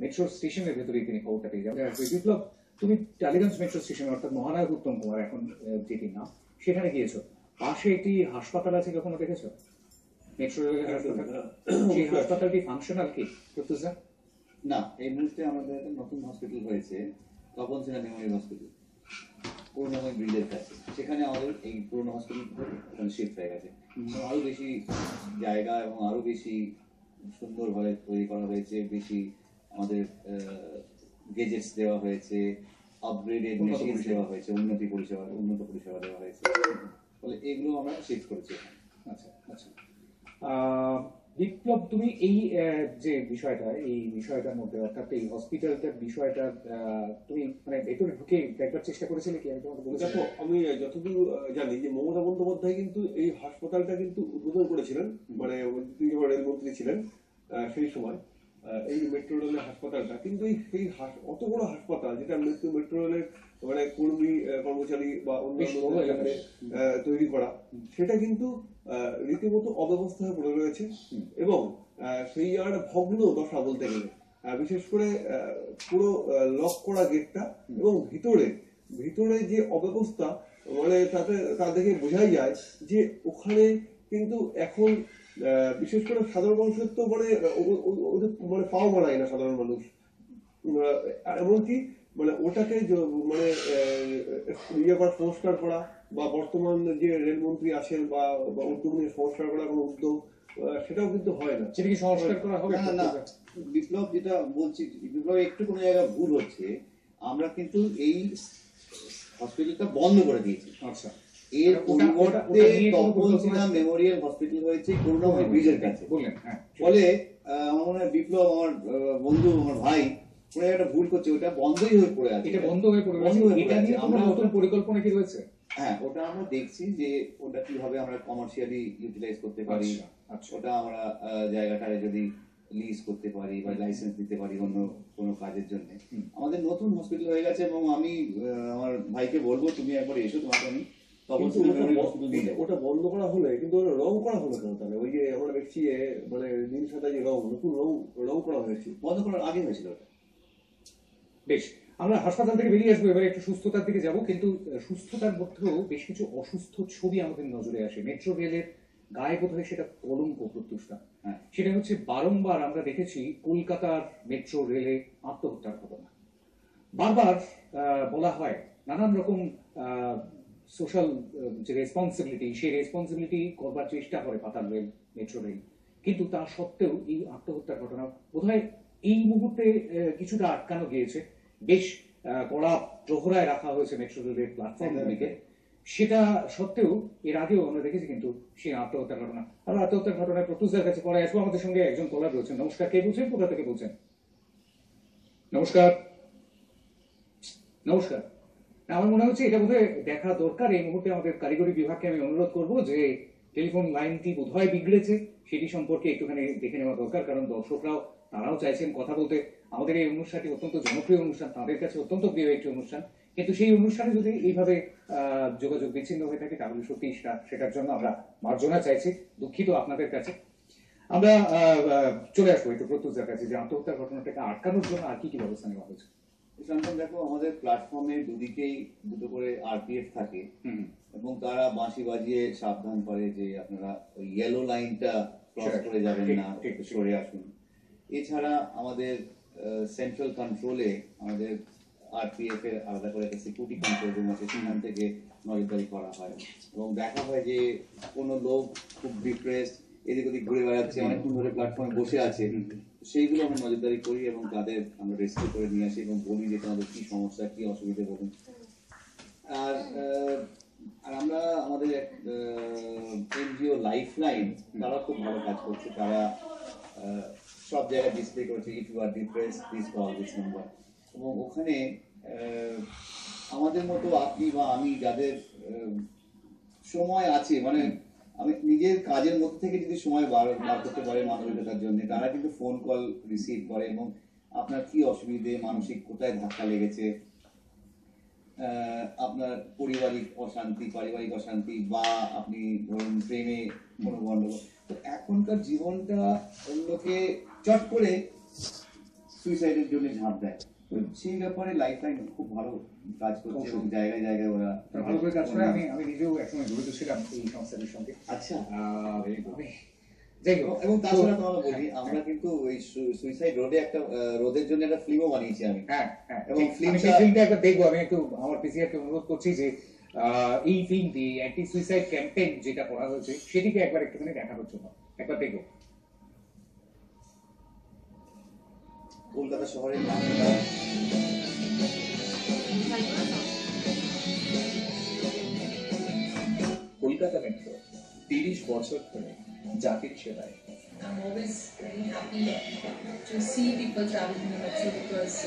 মেট্রো স্টেশনের ভেতরেই তিনি খবরটা পেয়ে যাবেন। বিপ্লব, তুমি টালিগঞ্জ মেট্রো স্টেশন অর্থাৎ মহানায়ক উত্তম কুমার এখন যেটি নাম, সেখানে গিয়েছো। পাশে একটি হাসপাতাল আছে, কখনো দেখেছো? মেট্রো রেলের হাসপাতাল, সেই হাসপাতালটি ফাংশনাল কি প্রত্যুষা? না, এই মুহূর্তে আমাদের একটা নতুন হসপিটাল হয়েছে, তপন সিনহা মেমোরিয়াল হসপিটাল, করুণাময় ব্রিজের কাছে। সেখানে আমাদের এই পুরোনো হসপিটাল ওখানে শিফট হয়ে গেছে। আরো বেশি জায়গা এবং আরো বেশি সুন্দরভাবে তৈরি করা হয়েছে, বেশি আমাদের গেজেটস দেওয়া হয়েছে, আপগ্রেডেড মেশিনস দেওয়া হয়েছে, উন্নত পরিষেবা দেওয়া হয়েছে। ফলে এগুলো আমরা শিফট করেছি। আচ্ছা আচ্ছা। বিপ্লব, তুমি এই যে বিষয়টা, এই বিষয়টার মধ্যে অর্থাৎ এই হসপিটালটার বিষয়টা তুমি মানে ভেতরে ঢুকে দেখবার চেষ্টা করেছিলে কি? আমি তোমাকে বলেছি। দেখো, আমি যতদূর জানি যে মমতা বন্দ্যোপাধ্যায় কিন্তু এই হাসপাতালটা কিন্তু উদ্বোধন করেছিলেন, মানে তিনি যখন রেলমন্ত্রী ছিলেন সেই সময় এই মেট্রো রেলের হাসপাতালটা। কিন্তু এই অত বড় হাসপাতাল, যেটা মেট্রো রেলের মানে কর্মী কর্মচারী বা অন্যান্য তৈরি করা, সেটা কিন্তু রীতিমতো অব্যবস্থা হয়ে পড়ে রয়েছে এবং সেই আর ভগ্ন দশা বলতে গেলে। বিশেষ করে পুরো লক করা গেটটা এবং ভিতরে যে অব্যবস্থা, মানে তা দেখে বোঝাই যায় যে ওখানে কিন্তু এখন বিশেষ করে সাধারণ মানুষের তো মানে পাও মানায় না সাধারণ মানুষ। এমনকি মানে ওটাকে মানে ইয়ে করা, সংস্কার করা, বা বর্তমান যে রেলমন্ত্রী আছেন বা উদ্যোগ নিয়ে সংস্কার করা কোনো উদ্যোগ, সেটাও কিন্তু হয় না। সেটা কি সংস্কার করা হবে? না, বিপ্লব যেটা বলছি, বিপ্লব একটু কোনো জায়গায় ভুল হচ্ছে। আমরা কিন্তু এই হসপিটালটা বন্ধ করে দিয়েছি। আচ্ছা, এর পরিবর্তে তপন সিনহা মেমোরিয়াল হসপিটাল হয়েছে করুণাময় ব্রিজের কাছে। ফলে আমার মনে হয় বিপ্লব, আমার বন্ধু, আমার ভাই, ওরা একটা ভুল করছে, ওটা বন্ধই হয়ে পড়ে আছে। এটা বন্ধ হয়ে পড়ে আছে। আমরা নতুন পরিকল্পনা কি রয়েছে? হ্যাঁ, ওটা আমরা দেখছি যে ওটা কিভাবে আমরা কমার্শিয়ালি ইউটিলাইজ করতে পারি। ওটা আমরা জায়গাটারে যদি লিজ করতে পারি বা লাইসেন্স দিতে পারি অন্য কোনো কাজের জন্য। আমাদের নতুন হসপিটাল হয়ে গেছে এবং আমি আমার ভাইকে বলবো, তুমি একবার এসো, তোমাকে আমি ওটা বন্ধ করা হলে কিন্তু রং করা হলো কেন তাহলে? ওই যে আমরা দেখছি মানে নীল সাদা যে নতুন রং করা হয়েছে, বন্ধ করার আগে হয়েছিল ওটা। বেশ, আমরা হাসপাতাল থেকে বেরিয়ে আসবো, এবারে একটু সুস্থতার দিকে যাব। কিন্তু সুস্থতার মধ্যেও বেশ কিছু অসুস্থ ছবি আমাদের নজরে আসে। মেট্রো রেলের গায়ে বোধ হয় সেটা কলঙ্ক প্রত্যুষটা। সেটা হচ্ছে বারংবার আমরা দেখেছি কলকাতার মেট্রো রেলে আত্মহত্যার ঘটনা। বারবার বলা হয় নানান রকম সোশ্যাল যে রেসপন্সিবিলিটি, সেই রেসপন্সিবিলিটি করবার চেষ্টা করে পাতাল রেল, মেট্রো রেল, কিন্তু তা সত্ত্বেও এই আত্মহত্যার ঘটনা বোধহয় এই মুহূর্তে কিছুটা আটকানো গিয়েছে। বেশ কড়া প্রহরায় রাখা হয়েছে মেট্রো রেলের প্ল্যাটফর্মগুলিকে। সেটা সত্ত্বেও এর আগেও আমরা দেখেছি কিন্তু সেই আত্মহত্যার ঘটনা। আমরা আত্মহত্যার ঘটনায় প্রত্যুষদের কাছে পরে আসবো। আমাদের সঙ্গে একজন কলার রয়েছেন। নমস্কার, কে বলছেন, কোথা থেকে বলছেন? নমস্কার। নমস্কার। আমার মনে হচ্ছে এটা বোধহয় দেখা দরকার। এই মুহূর্তে আমাদের কারিগরি বিভাগকে আমি অনুরোধ করবো যে টেলিফোন লাইনটি বোধহয় বিগড়েছে, সেটি সম্পর্কে একটুখানি দেখে নেওয়া দরকার, কারণ দর্শকরাও তারাও চাইছেন কথা বলতে। আমাদের এই অনুষ্ঠানটি অত্যন্ত জনপ্রিয় অনুষ্ঠান, তাদের কাছে অত্যন্ত প্রিয় একটি অনুষ্ঠান, কিন্তু সেই অনুষ্ঠানে যদি এইভাবে যোগাযোগ বিচ্ছিন্ন হয়ে থাকে তাহলে সত্যি সেটার জন্য আমরা মার্জনা চাইছি, দুঃখিত আপনাদের কাছে। আমরা চলে আসবো একটু প্রত্যুষদের কাছে যে আত্মহত্যার ঘটনাটাকে আটকানোর জন্য আর কি কি ব্যবস্থা নেওয়া হয়েছে। দেখো, আমাদের প্ল্যাটফর্মে দুদিকেই দুটো করে আরপিএফ থাকে এবং তারা বাঁশি বাজিয়ে সাবধান করে যে আপনারা ওই ইয়েলো লাইনটা ক্রস করে যাবেন না, সরে আসুন। এছাড়া আমাদের সেন্ট্রাল কন্ট্রোলে আমাদের আরপিএফ এর আলাদা করে একটা সিকিউরিটি কন্ট্রোল রুম আছে, সেখান থেকে নজরদারি করা হয় এবং দেখা হয় যে কোনো লোক খুব ডিপ্রেস, এদিক ওদিক ঘুরে বেড়াচ্ছে, অনেকক্ষণ ধরে প্ল্যাটফর্মে বসে আছে, সেইগুলো আমরা নজরদারি করি এবং তাদের আমরা রেস্কিউ করে নিয়ে আসি এবং বলি যে তোমাদের কি সমস্যা, কি অসুবিধা বলুন। আর আমরা আমাদের এনজিও লাইফলাইন, তারা খুব ভালো কাজ করছে। তারা সব জায়গায় ডিসপ্লে করেছে, if you are depressed please call this number. এবং ওখানে আমাদের মতো আপনি বা আমি যাদের সময় আছে, মানে আমি নিজের কাজের মধ্যে থেকে যদি সময় বার করতে পারে মানবিকতার জন্য, তারা কিন্তু ফোন কল রিসিভ করে এবং আপনার কি অসুবিধে, মানসিক কোথায় ধাক্কা লেগেছে, আপনার পারিবারিক অশান্তি বা আপনি ধরুন প্রেমে কোনো গণ্ডগোল, তো এখনকার জীবনটা অন্যকে চট করে সুইসাইডের জন্য ঝাঁপ দেয়। তো সেই ব্যাপারে লাইফ লাইন খুব ভালো কাজ করছে এবং জায়গায় জায়গায় ওরা ভালো করে কাজ করে। আমি নিজেও একসময় জড়িত ছিলাম এই সংস্থাটির সঙ্গে। আচ্ছা, যাই হোক, এবং তাছাড়া তো আমরা বলি, আমরা কিন্তু ওই সুইসাইড রোদের জন্য একটা ফিল্মও বানিয়েছি আমি। হ্যাঁ, এবং ফিল্মটা একবার দেখবো। আমি একটু আমার পিসিআরকে অনুরোধ করছি যে এই ফিল্মটি অ্যান্টি সুইসাইড ক্যাম্পেইন যেটা করা হয়েছে সেটিকে একবার একটুখানি দেখানোর জন্য একবার দেখবো। কলকাতা শহরের নামটা কলকাতা মেট্রো 30 বছর ধরে জাতির সেবায়। I'm always very happy to see people traveling in the metro because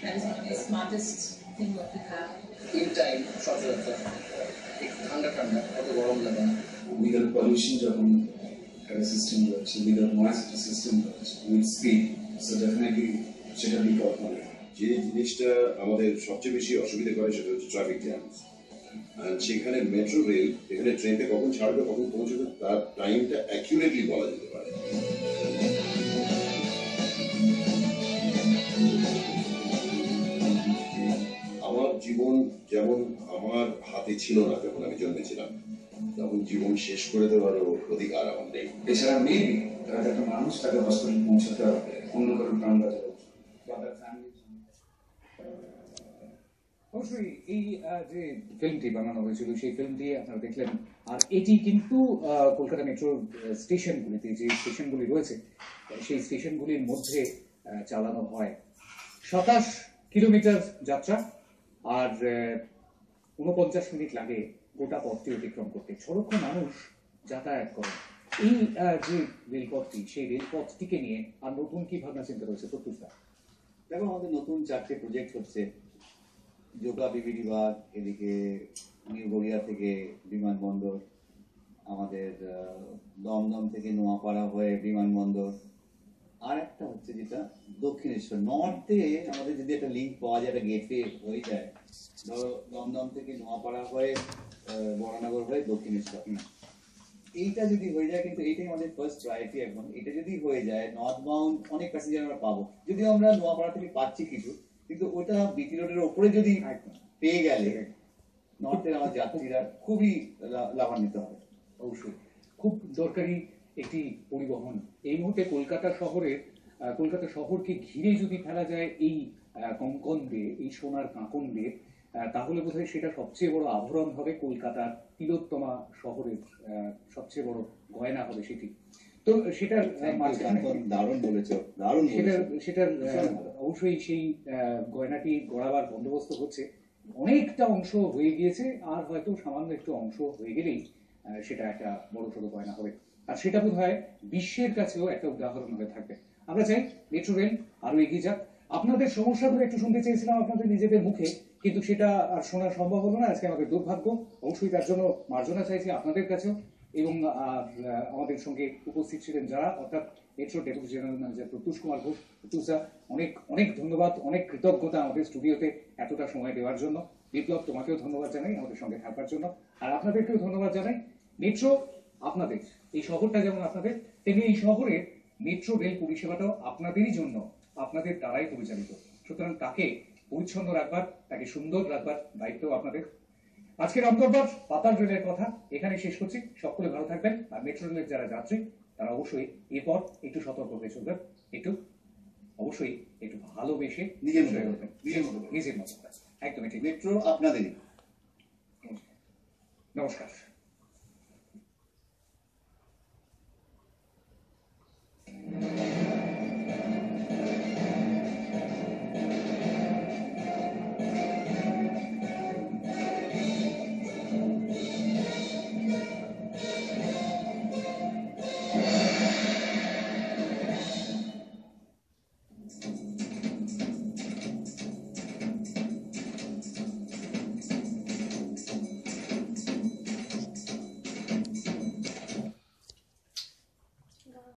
that is one of the smartest thing what we have. In time, সচরাচর একটু ঠান্ডা ঠান্ডা, অত গরম লাগে না। উইদাউট পলিউশন যখন একটা সিস্টেম রয়েছে, উইদাউট নয়েজ একটা সিস্টেম রয়েছে, উইথ স্পিড, সো ডেফিনেটলি সেটা বিকল্প নয়। যে জিনিসটা আমাদের সবচেয়ে বেশি অসুবিধা করে সেটা হচ্ছে ট্রাফিক জ্যাম। আর সেখানে মেট্রো রেল এখানে ট্রেনটা কখন ছাড়বে, কখন পৌঁছবে, তার টাইমটা অ্যাকিউরেটলি বলা যেতে পারে। আমার জীবন যেমন আমার হাতে ছিল না যখন আমি জন্মেছিলাম, তখন জীবন শেষ করে দেওয়ারও অধিকার আমার নেই। এছাড়া মেবি তারা একটা মানুষ তাকে হসপিটাল পৌঁছাতে হবে, অন্য কারো প্রাণ বাঁচাতে হবে। অবশ্যই এই যে ফিল্মটি বানানো হয়েছিল সেই ফিল্মটি আপনারা দেখলেন। আর এটি কিন্তু কলকাতা মেট্রো স্টেশনগুলিতে যে স্টেশনগুলি রয়েছে সেই স্টেশনগুলির মধ্যে চালানো হয়। 27 কিলোমিটার যাত্রা আর 49 মিনিট লাগে গোটা পথটি অতিক্রম করতে। 6 লক্ষ মানুষ যাতায়াত করে এই যে রেলপথটি, সেই রেলপথটিকে নিয়ে আর নতুন কি ভাবনা চিন্তা রয়েছে প্রত্যুষটা? দেখো, আমাদের নতুন 4টে প্রজেক্ট হচ্ছে। জোকা বিবিডিবাগ, এদিকে নিউ গড়িয়া থেকে বিমানবন্দর, আমাদের দমদম থেকে নোয়াপাড়া হয়ে বিমানবন্দর, আর একটা হচ্ছে যেটা দক্ষিণেশ্বর। নর্থে আমাদের যদি একটা লিঙ্ক পাওয়া যায়, একটা গেটওয়ে হয়ে যায়, ধরো দমদম থেকে নোয়াপাড়া হয়ে বরানগর হয়ে দক্ষিণেশ্বর, এইটা যদি হয়ে যায়, কিন্তু এইটাই আমাদের ফার্স্ট প্রায়োরিটি এখন। এটা যদি হয়ে যায়, নর্থ বাউন্ড অনেক প্যাসেঞ্জার আমরা পাবো। যদিও আমরা নোয়াপাড়া থেকে পাচ্ছি কিছু, কিন্তু ওটা বিটি রোডের ওপরে যদি পেয়ে গেলে নর্থের আমার যাত্রীরা খুবই লাভান্বিত হবে। অবশ্যই খুব দরকারি একটি পরিবহন এই মুহূর্তে কলকাতা শহরকে ঘিরে যদি ফেলা যায় এই কঙ্কন দিয়ে, এই সোনার কাঁকন দিয়ে, তাহলে বোধহয় সেটা সবচেয়ে বড় আভরণ হবে। কলকাতার তিলোত্তমা শহরের সবচেয়ে বড় গয়না হবে সেটি। তো সেটার দারুণ বলেছ, দারুণ। সেটার অবশ্যই সেই গয়নাটি গড়াবার বন্দোবস্ত হচ্ছে। অনেকটা অংশ হয়ে গিয়েছে, আর হয়তো সামান্য একটু অংশ হয়ে গেলেই সেটা একটা বড় সড়ো গয়না হবে। আর সেটা বোধ হয় বিশ্বের কাছেও একটা উদাহরণ হয়ে থাকবে। আমরা চাই মেট্রো রেল আরো এগিয়ে যাক। আপনাদের সমস্যাগুলো একটু শুনতে চেয়েছিলাম আপনাদের নিজেদের মুখে, কিন্তু সেটা আর শোনা সম্ভব হলো না। আজকে আমাদের দুর্ভাগ্য। অবশ্যই তার জন্য মার্জনা চাইছি আপনাদের কাছেও। এবং আমাদের সঙ্গে উপস্থিত ছিলেন যারা, অর্থাৎ মেট্রো ডেপুটি জেনারেল ম্যানেজার প্রত্যুষ কুমার ঘোষ। প্রত্যুষা, অনেক অনেক ধন্যবাদ, অনেক কৃতজ্ঞতা আমাদের স্টুডিওতে এতটা সময় দেওয়ার জন্য। বিপ্লব, তোমাকেও ধন্যবাদ জানাই আমাদের সঙ্গে থাকবার জন্য। আর আপনাদেরকেও ধন্যবাদ জানাই। মেট্রো আপনাদের, এই শহরটা যেমন আপনাদের, তেমনি এই শহরের মেট্রো রেল পরিষেবাটাও আপনাদেরই জন্য, আপনাদের দ্বারাই পরিচালিত। সুতরাং তাকে পরিচ্ছন্ন রাখবার, তাকে সুন্দর রাখবার দায়িত্ব আপনাদের। আজকের অন্তর্বাদ পাতাল রেলের কথা এখানে শেষ করছি। সকলে ভালো থাকবেন। আর মেট্রো রেলের যারা যাত্রী তারা অবশ্যই এরপর একটু সতর্ক হয়ে চলবেন, অবশ্যই একটু ভালোবেসে নিজের মতো একদমই ঠিক। মেট্রো আপনাদেরই। নমস্কার।